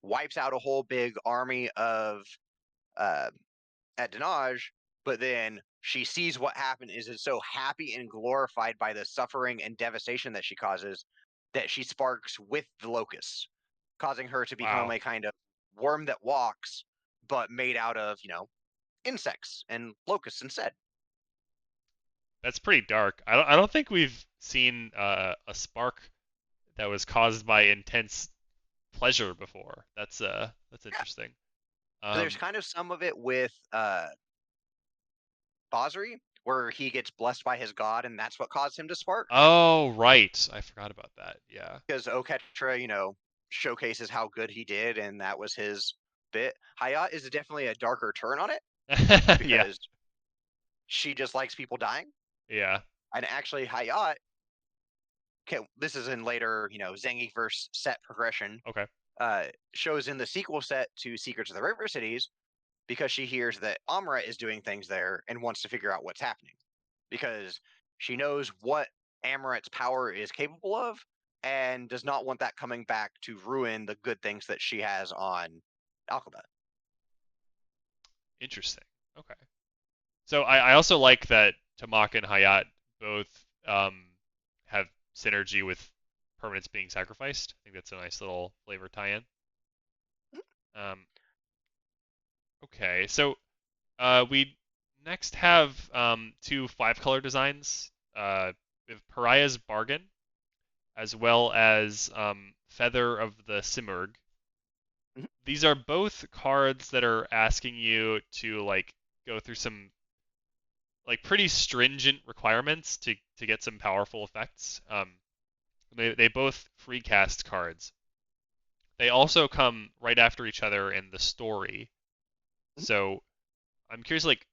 Speaker 2: wipes out a whole big army of uh, at Denage, but then she sees what happened is so happy and glorified by the suffering and devastation that she causes that she sparks with the locusts, causing her to become
Speaker 1: Wow.
Speaker 2: a kind of worm that walks, but made out of, insects and locusts instead.
Speaker 1: That's pretty dark. I don't think we've seen a spark that was caused by intense pleasure before. That's
Speaker 2: Yeah.
Speaker 1: interesting.
Speaker 2: There's
Speaker 1: Um,
Speaker 2: kind of some of it with Bosri, where he gets blessed by his god, and that's what caused him to spark.
Speaker 1: oh, right. I forgot about that. Yeah.
Speaker 2: Because Oketra, showcases how good he did, and that was his bit. Hayat is definitely a darker turn on it
Speaker 1: Yeah.
Speaker 2: because she just likes people dying.
Speaker 1: Yeah.
Speaker 2: And actually, Hayat, okay, this is in later, Zangy verse set progression,
Speaker 1: Okay.
Speaker 2: uh, shows in the sequel set to Secrets of the River Cities because she hears that Amra is doing things there and wants to figure out what's happening because she knows what Amaret's power is capable of, and does not want that coming back to ruin the good things that she has on Alkabah.
Speaker 1: Interesting. Okay. So I also like that Tamak and Hayat both have synergy with permanents being sacrificed. I think that's a nice little flavor tie-in. Um, okay, so we next have two five-color designs. With Pariah's Bargain, as well as Feather of the Simurgh.
Speaker 2: Mhm.
Speaker 1: These are both cards that are asking you to like go through some like pretty stringent requirements to get some powerful effects. They both free cast cards. They also come right after each other in the story.
Speaker 2: Mhm.
Speaker 1: So I'm curious, like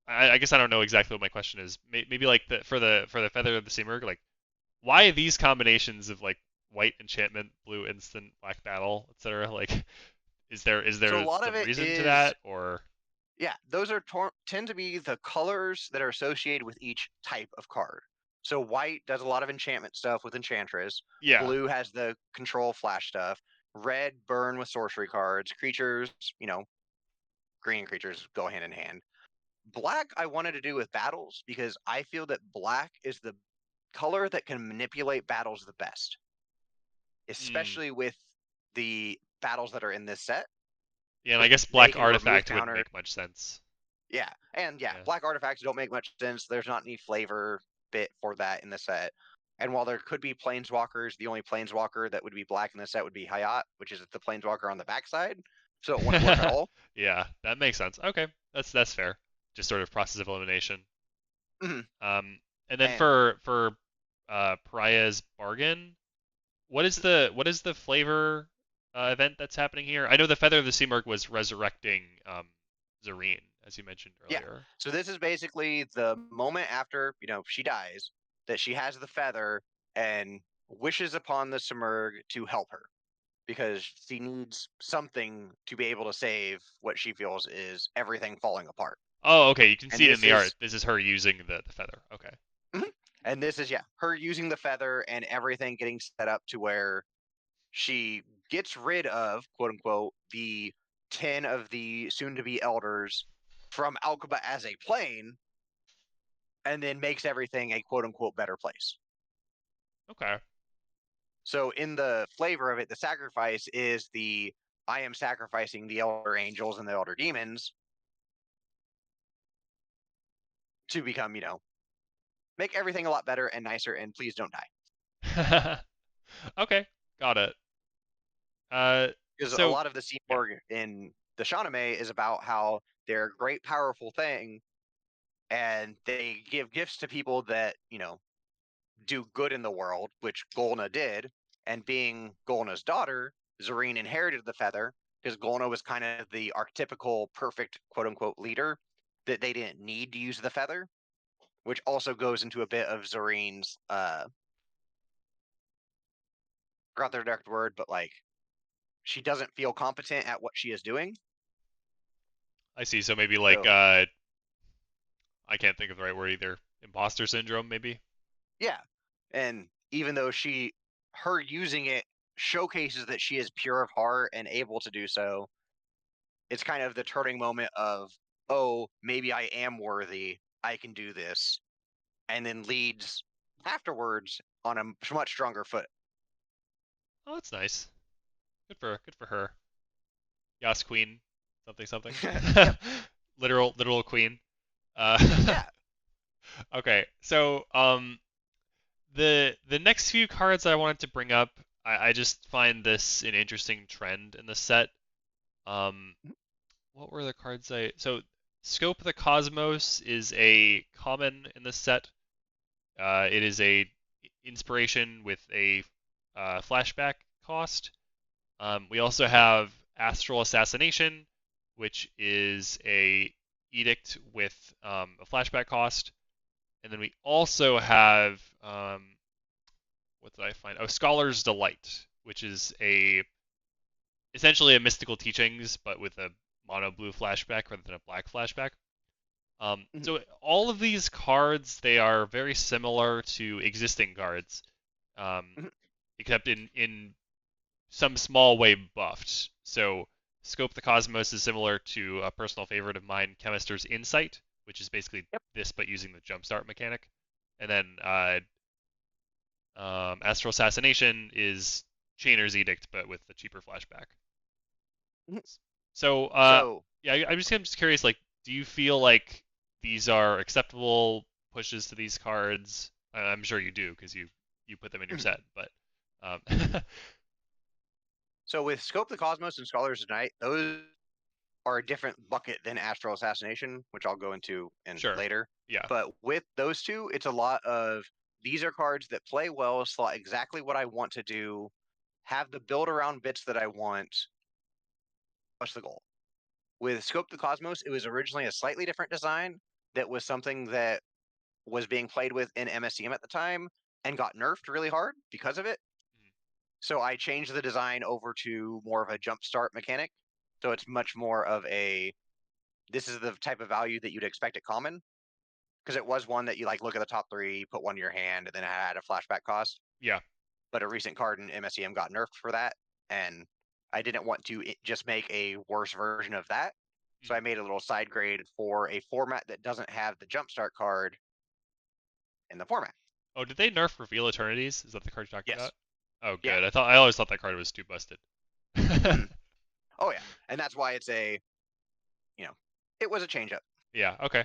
Speaker 1: I guess I don't know exactly what my question is. Maybe like for the Feather of the Simurgh, like why these combinations of like white enchantment, blue instant, black battle, etc. Like is there
Speaker 2: So a lot of
Speaker 1: some
Speaker 2: it
Speaker 1: reason to
Speaker 2: is,
Speaker 1: that or
Speaker 2: yeah, those are tend to be the colors that are associated with each type of card. So white does a lot of enchantment stuff with Enchantress.
Speaker 1: yeah?
Speaker 2: Blue has the control flash stuff. Red burn with sorcery cards. Creatures, you know, green creatures go hand in hand. Black I wanted to do with battles because I feel that black is the color that can manipulate battles the best,
Speaker 1: Hmm.
Speaker 2: especially with the battles that are in this set,
Speaker 1: Yeah, and I
Speaker 2: because
Speaker 1: guess
Speaker 2: they
Speaker 1: black
Speaker 2: can remove
Speaker 1: artifact wouldn't
Speaker 2: counter.
Speaker 1: make much sense.
Speaker 2: Yeah, and yeah,
Speaker 1: Yeah.
Speaker 2: black artifacts don't make much sense. There's not any flavor bit for that in the set. And while there could be planeswalkers, the only planeswalker that would be black in the set would be Hayat, which is the planeswalker on the backside. So it wouldn't work at all.
Speaker 1: Yeah, that makes sense. Okay, that's fair. Just sort of process of elimination.
Speaker 2: Mhm.
Speaker 1: Um, and then
Speaker 2: And
Speaker 1: for Pariah's Bargain, what is the flavor event that's happening here? I know the Feather of the Seamark was resurrecting Zareen, as you mentioned
Speaker 2: yeah,
Speaker 1: earlier.
Speaker 2: so this is basically the moment after she dies that she has the feather and wishes upon the Simurgh to help her because she needs something to be able to save what she feels is everything falling apart.
Speaker 1: Oh, okay, you can
Speaker 2: And
Speaker 1: see it in
Speaker 2: this
Speaker 1: the art.
Speaker 2: is
Speaker 1: This is her using the feather. Okay.
Speaker 2: Mhm. And this is, yeah, her using the feather and everything getting set up to where she gets rid of, quote unquote, the 10 of the soon to be elders from Alkabah as a plane and then makes everything a quote unquote better place.
Speaker 1: Okay.
Speaker 2: So, in the flavor of it, the sacrifice is the I am sacrificing the elder angels and the elder demons to become, make everything a lot better and nicer and please don't die.
Speaker 1: Okay, got it. Uh,
Speaker 2: Because a
Speaker 1: so
Speaker 2: lot of the
Speaker 1: yeah.
Speaker 2: Seymour in the Shahnameh is about how they're a great, powerful thing, and they give gifts to people that do good in the world, which Golna did. And being Golna's daughter, Zareen inherited the feather because Golna was kind of the archetypical perfect quote unquote leader that they didn't need to use the feather, which also goes into a bit of Zareen's forgot the direct word, but like she doesn't feel competent at what she is doing.
Speaker 1: I see. So maybe like
Speaker 2: So
Speaker 1: I can't think of the right word either. Imposter syndrome, maybe.
Speaker 2: yeah. And even though her using it showcases that she is pure of heart and able to do so, it's kind of the turning moment of, oh, maybe I am worthy. I can do this. And then leads afterwards on a much stronger foot.
Speaker 1: Oh, that's nice. Good for her. Yas Queen, something something.
Speaker 2: Yep.
Speaker 1: Literal queen. Uh,
Speaker 2: Yeah.
Speaker 1: okay, so the next few cards I wanted to bring up, I just find this an interesting trend in the set. Um, what were the cards I so Scope of the Cosmos is a common in the set. It is a inspiration with a flashback cost. We also have Astral Assassination, which is a edict with a flashback cost, and then we also have what did I find? Oh, Scholar's Delight, which is a essentially a mystical teachings, but with a mono blue flashback rather than a black flashback.
Speaker 2: Mhm.
Speaker 1: So all of these cards, they are very similar to existing cards.
Speaker 2: Mhm.
Speaker 1: except in some small way buffed. So Scope the Cosmos is similar to a personal favorite of mine, Chemister's Insight, which is basically
Speaker 2: Yep.
Speaker 1: this but using the jumpstart mechanic. And then Astral Assassination is Chainer's Edict but with the cheaper flashback.
Speaker 2: Mhm.
Speaker 1: So
Speaker 2: So,
Speaker 1: yeah, I'm just curious. Like, do you feel like these are acceptable pushes to these cards? I'm sure you do because you put them in your
Speaker 2: mhm.
Speaker 1: set. But um,
Speaker 2: So with Scope the Cosmos and Scholars of Night, those are a different bucket than Astral Assassination, which I'll go into in
Speaker 1: sure,
Speaker 2: later.
Speaker 1: yeah.
Speaker 2: But with those two, it's a lot of these are cards that play well, slot exactly what I want to do, have the build around bits that I want. What's the goal? With Scope the Cosmos, it was originally a slightly different design that was something that was being played with in MSCM at the time and got nerfed really hard because of it.
Speaker 1: Mhm.
Speaker 2: So I changed the design over to more of a jump start mechanic. So it's much more of a this is the type of value that you'd expect at common because it was one that you like look at the top three, put one in your hand, and then it had a flashback cost.
Speaker 1: Yeah.
Speaker 2: But a recent card in MSCM got nerfed for that, and I didn't want to just make a worse version of that. So I
Speaker 1: Mhm.
Speaker 2: made a little side grade for a format that doesn't have the jumpstart card in the format.
Speaker 1: Oh, did they nerf Reveal Eternities? Is that the card you're talking
Speaker 2: Yes.
Speaker 1: about? Oh,
Speaker 2: Yeah.
Speaker 1: good. I always thought that card was too busted.
Speaker 2: Mhm. Oh yeah, and that's why it's a you know it was a change up.
Speaker 1: Yeah. Okay.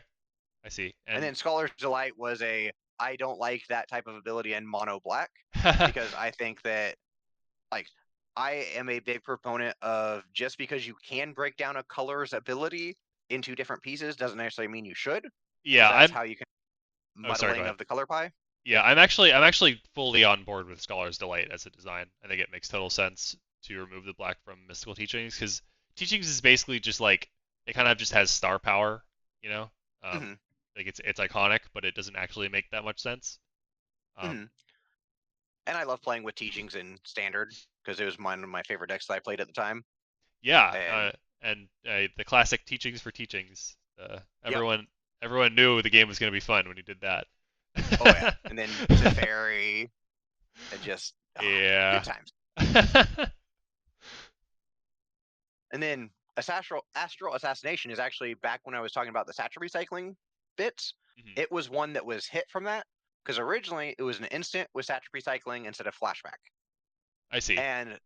Speaker 1: I see.
Speaker 2: And
Speaker 1: And
Speaker 2: then Scholar's Delight was a I don't like that type of ability in mono black because I think that like I am a big proponent of just because you can break down a color's ability into different pieces doesn't necessarily mean you should, because
Speaker 1: yeah,
Speaker 2: that's
Speaker 1: I'm.
Speaker 2: how you can
Speaker 1: Oh, sorry. Go
Speaker 2: muddling
Speaker 1: ahead.
Speaker 2: of the color pie.
Speaker 1: Yeah, I'm actually fully on board with Scholar's Delight as a design. I think it makes total sense to remove the black from Mystical Teachings because Teachings is basically just like it kind of just has star power, you know.
Speaker 2: Hmm.
Speaker 1: Like it's iconic, but it doesn't actually make that much sense. Um,
Speaker 2: Hmm. And I love playing with teachings in standard because it was one of my favorite decks that I played at the time.
Speaker 1: yeah,
Speaker 2: And
Speaker 1: and the classic Teachings for Teachings.
Speaker 2: yep,
Speaker 1: Everyone knew the game was going to be fun when you did that.
Speaker 2: oh yeah, and then Teferi and just
Speaker 1: Yeah.
Speaker 2: good times. And then Astral Assassination is actually back when I was talking about the Satchel recycling bits.
Speaker 1: Mhm.
Speaker 2: It was one that was hit from that because originally it was an instant with Satchel recycling instead of flashback.
Speaker 1: I see.
Speaker 2: And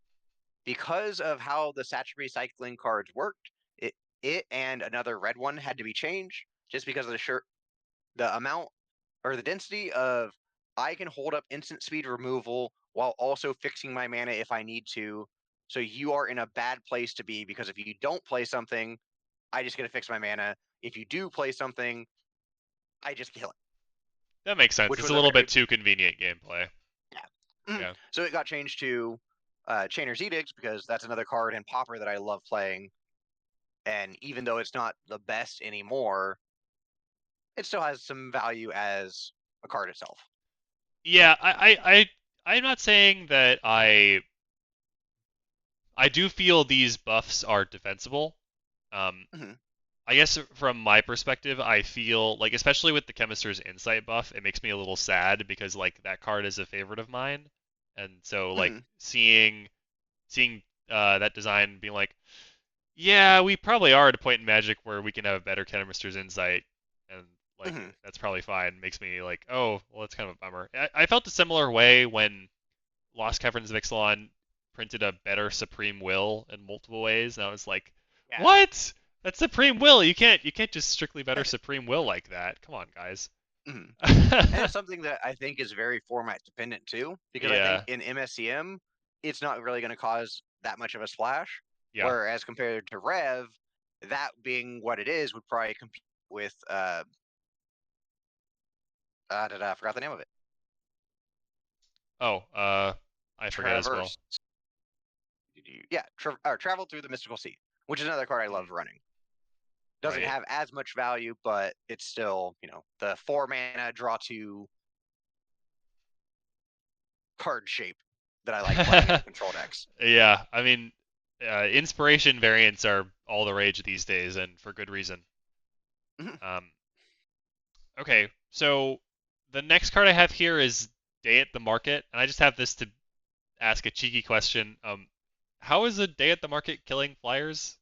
Speaker 2: because of how the Satchel recycling cards worked, it and another red one had to be changed just because of the amount or the density of I can hold up instant speed removal while also fixing my mana if I need to. So you are in a bad place to be because if you don't play something, I just get to fix my mana. If you do play something, I just kill it,
Speaker 1: That makes sense.
Speaker 2: which
Speaker 1: It's
Speaker 2: was
Speaker 1: a
Speaker 2: a
Speaker 1: little
Speaker 2: very
Speaker 1: bit too convenient gameplay.
Speaker 2: yeah. Mhm.
Speaker 1: Yeah.
Speaker 2: So it got changed to Chainer's Edict because that's another card in Pauper that I love playing. And even though it's not the best anymore, it still has some value as a card itself.
Speaker 1: Yeah, I'm not saying that I do feel these buffs are defensible. Um,
Speaker 2: Hmm.
Speaker 1: I guess from my perspective, I feel like especially with the Chemister's Insight buff, it makes me a little sad because like that card is a favorite of mine, and so like
Speaker 2: Hmm.
Speaker 1: seeing that design being like, yeah, we probably are at a point in Magic where we can have a better Chemister's Insight, and like
Speaker 2: Hmm.
Speaker 1: that's probably fine. Makes me like, oh, well, that's kind of a bummer. I felt a similar way when Lost Caverns of Ixalan printed a better Supreme Will in multiple ways, and I was like,
Speaker 2: Yeah.
Speaker 1: what? That's Supreme Will. You can't just strictly better Supreme Will like that. Come on, guys.
Speaker 2: Hmm. And it's something that I think is very format dependent too, because I think
Speaker 1: Yeah,
Speaker 2: in MSCM, it's not really going to cause that much of a splash.
Speaker 1: yeah.
Speaker 2: Whereas compared to Rev, that being what it is, would probably compete with I forgot the name of it.
Speaker 1: Oh, I forget as well.
Speaker 2: Traverse. Yeah, travel through the mystical sea, which is another card I love
Speaker 1: Hmm,
Speaker 2: running. Doesn't
Speaker 1: right.
Speaker 2: have as much value, but it's still the 4 mana draw 2 card shape that I like playing in control decks.
Speaker 1: Yeah, I mean, inspiration variants are all the rage these days, and for good reason.
Speaker 2: Mhm.
Speaker 1: Um, okay, so the next card I have here is day at the market, and I just have this to ask a cheeky question. How is a day at the market killing flyers?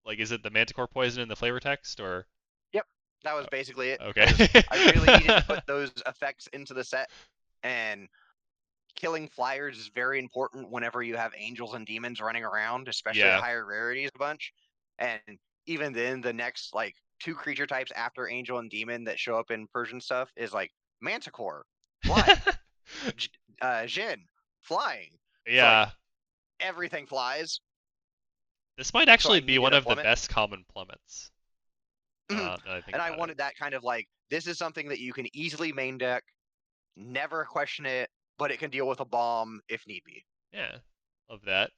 Speaker 1: Like, is it the Manticore poison in the flavor text, or?
Speaker 2: Yep, that was basically it.
Speaker 1: Okay.
Speaker 2: Because I really needed to put those effects into the set, and killing flyers is very important whenever you have angels and demons running around, especially at
Speaker 1: Yeah.
Speaker 2: higher rarities a bunch. And even then, the next like two creature types after angel and demon that show up in Persian stuff is like Manticore, flying, Jin, flying. So like
Speaker 1: Yeah.
Speaker 2: everything flies.
Speaker 1: This might
Speaker 2: So
Speaker 1: actually
Speaker 2: I
Speaker 1: be
Speaker 2: needed
Speaker 1: one
Speaker 2: a
Speaker 1: of the
Speaker 2: plummet.
Speaker 1: best common plummets.
Speaker 2: And
Speaker 1: Now that I think
Speaker 2: I
Speaker 1: about it.
Speaker 2: wanted that kind of like, this is something that you can easily main deck, never question it, but it can deal with a bomb if need be.
Speaker 1: Yeah. Love that.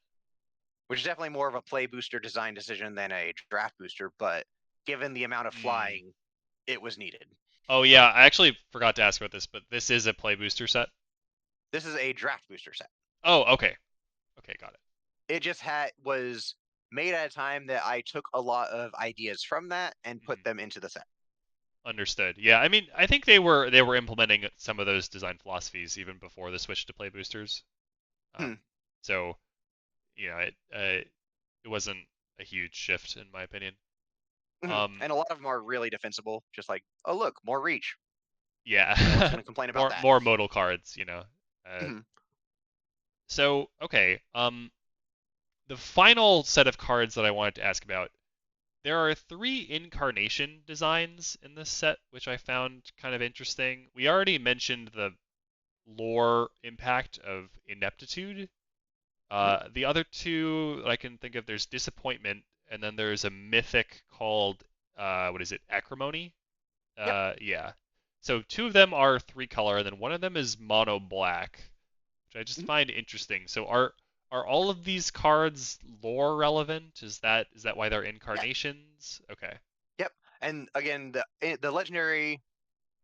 Speaker 2: Which is definitely more of a play booster design decision than a draft booster, but given the amount of
Speaker 1: Hmm.
Speaker 2: flying, it was needed.
Speaker 1: Oh yeah, I actually forgot to ask about this, but this is a play booster set.
Speaker 2: This is a draft booster set.
Speaker 1: Oh, okay. Okay, got it.
Speaker 2: It just was made at a time that I took a lot of ideas from that and put
Speaker 1: Mhm.
Speaker 2: them into the set.
Speaker 1: Understood. Yeah, I mean, I think they were implementing some of those design philosophies even before the switch to play boosters. Um,
Speaker 2: Hmm.
Speaker 1: so it wasn't a huge shift in my opinion. Um,
Speaker 2: And a lot of them are really defensible. Just like, oh look, more reach. No one's
Speaker 1: yeah,
Speaker 2: going to complain about
Speaker 1: more
Speaker 2: that.
Speaker 1: more modal cards. Uh,
Speaker 2: Mhm.
Speaker 1: so okay. The final set of cards that I wanted to ask about. There are three incarnation designs in this set, which I found kind of interesting. We already mentioned the lore impact of ineptitude. The other two I can think of, there's disappointment, and then there's a mythic called what is it, acrimony?
Speaker 2: Yep.
Speaker 1: Yeah. So two of them are three color, and then one of them is mono black, which I just
Speaker 2: Mhm.
Speaker 1: find interesting. So are all of these cards lore relevant? Is that why they're
Speaker 2: Yeah.
Speaker 1: incarnations? Okay.
Speaker 2: Yep. And again, the legendary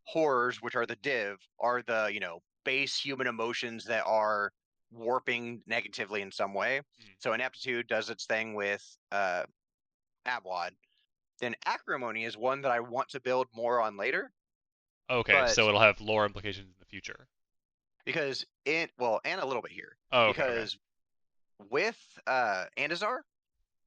Speaker 2: horrors, which are the div, are the base human emotions that are warping negatively in some way.
Speaker 1: Hmm.
Speaker 2: So ineptitude does its thing with Abwad. Then acrimony is one that I want to build more on later,
Speaker 1: Okay,
Speaker 2: but
Speaker 1: so it'll have lore implications in the future.
Speaker 2: because and a little bit here,
Speaker 1: Oh, okay, okay.
Speaker 2: because with Andazar,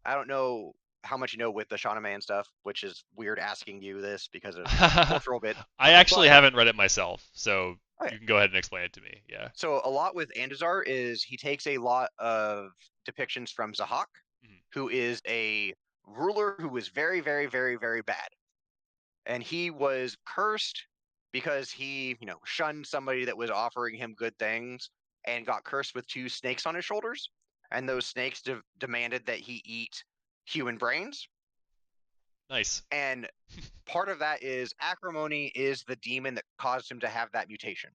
Speaker 2: I don't know how much you know with the Shahnameh stuff, which is weird asking you this because of cultural bit.
Speaker 1: I actually
Speaker 2: But
Speaker 1: haven't read it myself, so
Speaker 2: okay,
Speaker 1: you can go ahead and explain it to me. Yeah.
Speaker 2: so a lot with Andazar is he takes a lot of depictions from Zahak,
Speaker 1: Mhm.
Speaker 2: who is a ruler who was very, very, very, very bad. And he was cursed because he, shunned somebody that was offering him good things and got cursed with two snakes on his shoulders. And those snakes demanded that he eat human brains.
Speaker 1: Nice.
Speaker 2: And part of that is acrimony is the demon that caused him to have that mutation,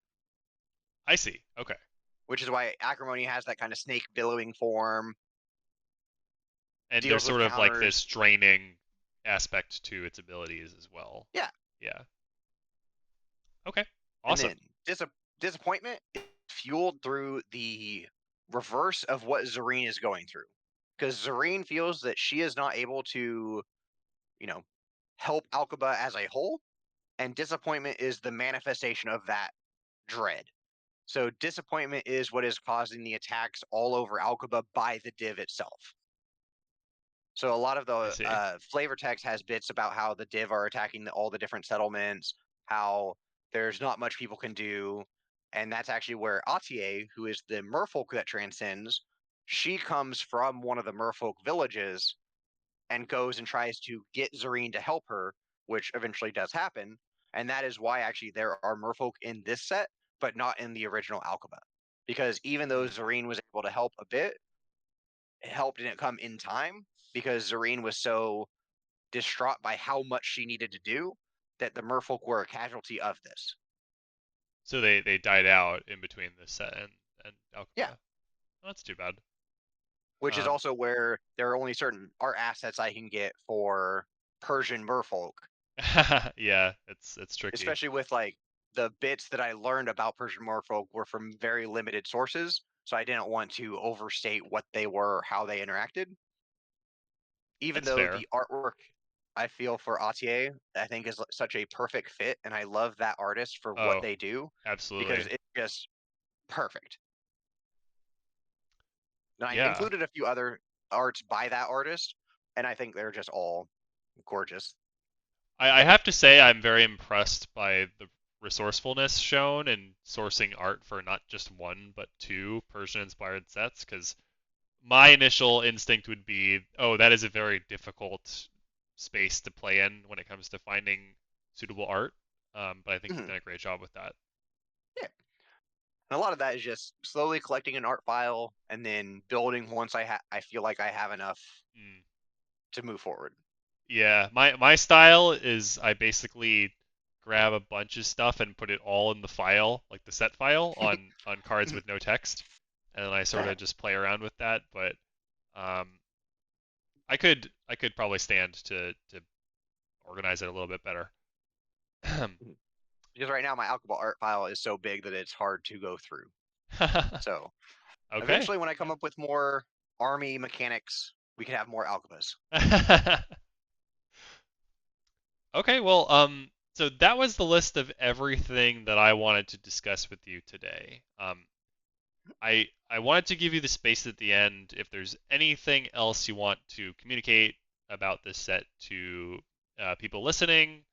Speaker 1: I see. Okay.
Speaker 2: which is why acrimony has that kind of snake billowing form,
Speaker 1: And there's
Speaker 2: deals with
Speaker 1: sort of like
Speaker 2: counters.
Speaker 1: this draining aspect to its abilities as well.
Speaker 2: Yeah.
Speaker 1: Yeah. Okay.
Speaker 2: And
Speaker 1: Awesome.
Speaker 2: then disappointment is fueled through the reverse of what Zareen is going through. Because Zareen feels that she is not able to, you know, help Alkabah as a whole, and disappointment is the manifestation of that dread. So disappointment is what is causing the attacks all over Alkabah by the div itself. So a lot of
Speaker 1: I
Speaker 2: the
Speaker 1: see.
Speaker 2: flavor text has bits about how the div are attacking all the different settlements, how there's not much people can do, and that's actually where Atier, who is the merfolk that transcends, she comes from one of the merfolk villages and goes and tries to get Zareen to help her, which eventually does happen. And that is why actually there are merfolk in this set, but not in the original Alkabah. Because even though
Speaker 1: Hmm.
Speaker 2: Zareen was able to help a bit, help didn't come in time because Zareen was so distraught by how much she needed to do that the merfolk were a casualty of this.
Speaker 1: So they died out in between the set and
Speaker 2: Yeah,
Speaker 1: Alkabah. Oh, that's too bad.
Speaker 2: which is
Speaker 1: Um.
Speaker 2: also where there are only certain art assets I can get for Persian merfolk,
Speaker 1: Yeah, it's tricky.
Speaker 2: especially with like the bits that I learned about Persian merfolk were from very limited sources. So I didn't want to overstate what they were, or how they interacted. Even
Speaker 1: That's
Speaker 2: though
Speaker 1: fair.
Speaker 2: the artwork I feel for Atier, I think is such a perfect fit, and I love that artist for what
Speaker 1: Oh,
Speaker 2: they do because
Speaker 1: absolutely.
Speaker 2: it just perfect. And I
Speaker 1: Yeah.
Speaker 2: included a few other arts by that artist, and I think they're just all gorgeous.
Speaker 1: I have to say I'm very impressed by the resourcefulness shown in sourcing art for not just one but two Persian-inspired sets, because my initial instinct would be, oh, that is a very difficult space to play in when it comes to finding suitable art. But I think you've
Speaker 2: Mhm.
Speaker 1: done a great job with that.
Speaker 2: Yeah. And a lot of that is just slowly collecting an art file and then building once I feel like I have enough
Speaker 1: Mm.
Speaker 2: to move forward.
Speaker 1: Yeah, my style is I basically grab a bunch of stuff and put it all in the file, like the set file on cards with no text, and then I sort of just play around with that. But um, I could probably stand to organize it a little bit better.
Speaker 2: Because right now my Alkabah art file is so big that it's hard to go through. So
Speaker 1: Okay.
Speaker 2: eventually, when I come up with more army mechanics, we can have more Alkabahs.
Speaker 1: Yeah. Okay, well, so that was the list of everything that I wanted to discuss with you today. I wanted to give you the space at the end if there's anything else you want to communicate about this set to people listening.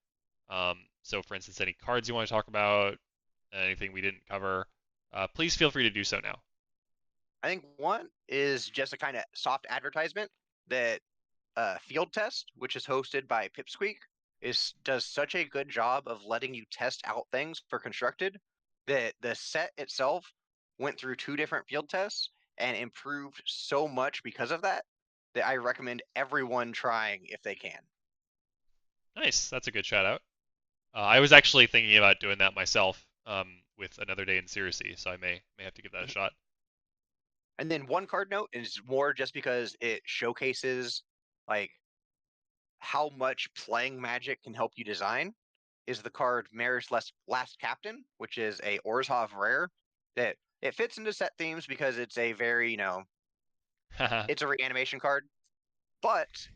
Speaker 1: So, for instance, any cards you want to talk about, anything we didn't cover, please feel free to do so now.
Speaker 2: I think one is just a kind of soft advertisement that Field Test, which is hosted by Pipsqueak, does such a good job of letting you test out things for constructed that the set itself went through 2 different field tests and improved so much because of that that I recommend everyone trying if they can.
Speaker 1: Nice, that's a good shout out. I was actually thinking about doing that myself with Another Day in Siriusy, so I may have to give that a
Speaker 2: Mhm.
Speaker 1: shot.
Speaker 2: And then one card note is more just because it showcases like how much playing Magic can help you design is the card Mare's Last Captain, which is a Orzhov rare that it fits into set themes because it's a very, it's a reanimation card. But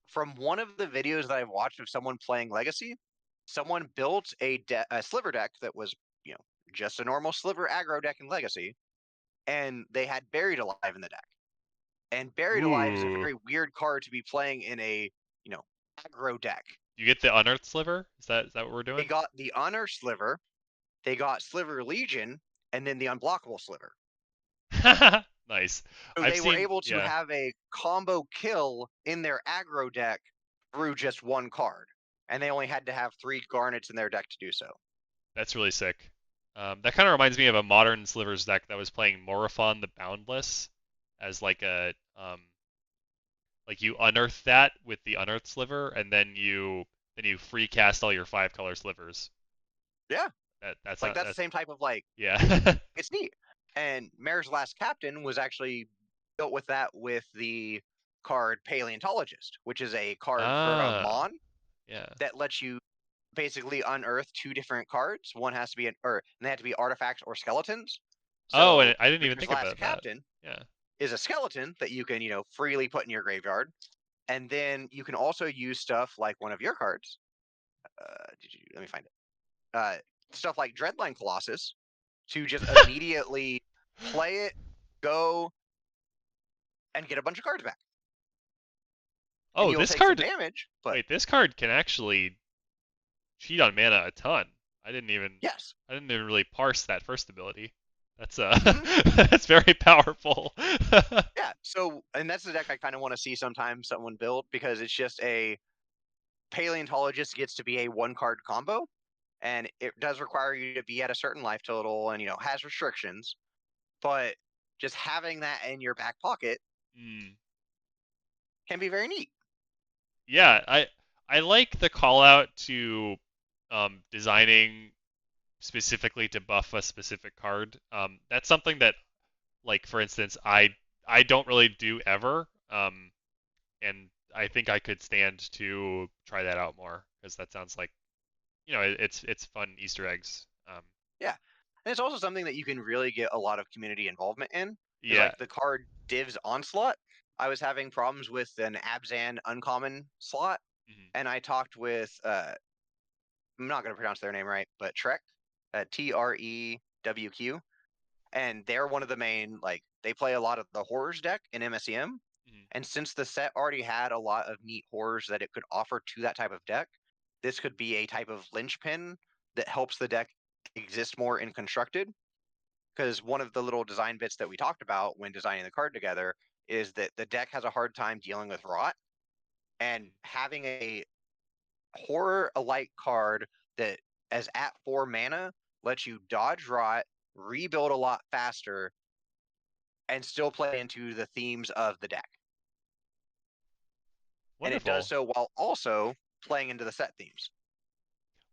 Speaker 2: from one of the videos that I've watched of someone playing Legacy, someone built a sliver deck that was, you know, just a normal sliver aggro deck in Legacy, and they had Buried Alive in the deck. And Buried Alive is a
Speaker 1: Ooh,
Speaker 2: very weird card to be playing in a, you know, aggro deck.
Speaker 1: you get the Unearthed Sliver? Is that what we're
Speaker 2: They
Speaker 1: doing?
Speaker 2: got the Honor Sliver, they got Sliver Legion, and then the Unblockable Sliver.
Speaker 1: Nice.
Speaker 2: So
Speaker 1: I've
Speaker 2: they were
Speaker 1: seen,
Speaker 2: able to
Speaker 1: yeah,
Speaker 2: have a combo kill in their aggro deck through just one card. And they only had to have 3 Garnets in their deck to do so.
Speaker 1: that's really sick. That kind of reminds me of a modern Slivers deck that was playing Morophon the Boundless as like you unearth that with the Unearthed Sliver, and then you free cast all your 5 color slivers.
Speaker 2: Yeah,
Speaker 1: That's
Speaker 2: like
Speaker 1: not
Speaker 2: that's the
Speaker 1: that's
Speaker 2: same type of like,
Speaker 1: yeah.
Speaker 2: it's neat. And Mare's Last Captain was actually built with that with the card Paleontologist, which is a card from
Speaker 1: Ah,
Speaker 2: Mon
Speaker 1: yeah.
Speaker 2: that lets you basically unearth 2 different cards. One has to be and they have to be artifacts or skeletons.
Speaker 1: Oh,
Speaker 2: So
Speaker 1: and I didn't even
Speaker 2: Mare's
Speaker 1: think
Speaker 2: Last
Speaker 1: about that.
Speaker 2: Captain
Speaker 1: Yeah.
Speaker 2: is a skeleton that you can, freely put in your graveyard. And then you can also use stuff like one of your cards. Let me find it. Uh, Stuff like Dreadline Colossus to just immediately play it, go, and get a bunch of cards back. And
Speaker 1: Oh,
Speaker 2: you'll
Speaker 1: this
Speaker 2: take some
Speaker 1: card.
Speaker 2: damage, but
Speaker 1: Wait, this card can actually cheat on mana a ton.
Speaker 2: yes.
Speaker 1: I didn't even really parse that first ability. That's
Speaker 2: Hmm.
Speaker 1: that's very powerful.
Speaker 2: Yeah. So, and that's the deck I kind of want to see sometimes someone build because it's just a Paleontologist gets to be a 1 card combo, and it does require you to be at a certain life total and, has restrictions. But just having that in your back pocket
Speaker 1: Hmm.
Speaker 2: can be very neat.
Speaker 1: Yeah, I like the call out to designing specifically to buff a specific card. That's something that, like for instance, I don't really do ever. And I think I could stand to try that out more because that sounds like it's fun Easter eggs.
Speaker 2: Yeah. And it's also something that you can really get a lot of community involvement in. Because,
Speaker 1: Yeah.
Speaker 2: like, the card Div's Onslaught, I was having problems with an Abzan uncommon slot,
Speaker 1: Mhm.
Speaker 2: and I talked with, I'm not going to pronounce their name right, but Trek, TREWQ, and they're one of the main, like, they play a lot of the horrors deck in MSEM.
Speaker 1: Mhm.
Speaker 2: And since the set already had a lot of neat horrors that it could offer to that type of deck, this could be a type of linchpin that helps the deck exist more in constructed. Because one of the little design bits that we talked about when designing the card together is that the deck has a hard time dealing with rot, and
Speaker 1: Mhm.
Speaker 2: having a horror alike card that, as at 4 mana, lets you dodge rot, rebuild a lot faster, and still play into the themes of the deck. And it does
Speaker 1: Wonderful.
Speaker 2: so while also playing into the set themes.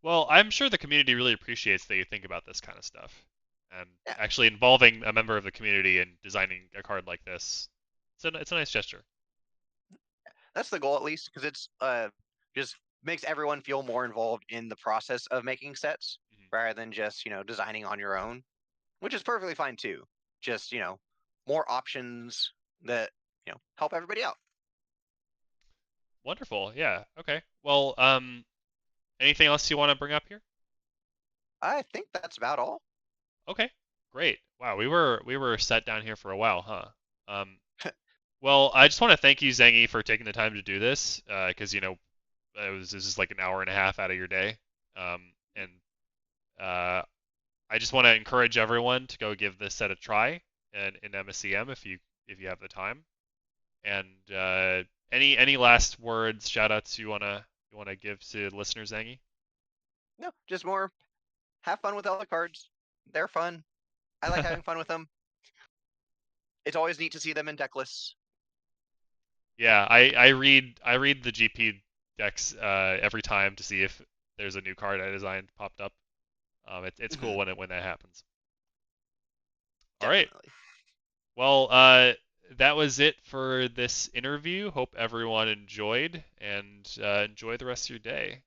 Speaker 1: Well, I'm sure the community really appreciates that you think about this kind of stuff. And
Speaker 2: Yeah,
Speaker 1: actually involving a member of the community in designing a card like this, it's a nice gesture.
Speaker 2: that's the goal at least, because it's just makes everyone feel more involved in the process of making sets
Speaker 1: Mhm.
Speaker 2: rather than just designing on your own, which is perfectly fine too. Just more options that help everybody out.
Speaker 1: Wonderful. Yeah. Okay. Well, anything else you want to bring up here?
Speaker 2: I think that's about all.
Speaker 1: Okay. Great. Wow, we were set down here for a while, huh? Um, well, I just want to thank you, Zangy, for taking the time to do this, because this is like an hour and a half out of your day, and uh, I just want to encourage everyone to go give this set a try in MSCM if you have the time. And any last words, shout outs you wanna give to listeners, Zangy?
Speaker 2: No, just more have fun with all the cards. They're fun. I like having fun with them. It's always neat to see them in deck lists.
Speaker 1: Yeah, I read the GP decks every time to see if there's a new card I designed popped up. It's cool
Speaker 2: Hmm.
Speaker 1: when that happens. All right.
Speaker 2: Definitely.
Speaker 1: Well, that was it for this interview. Hope everyone enjoyed and enjoy the rest of your day.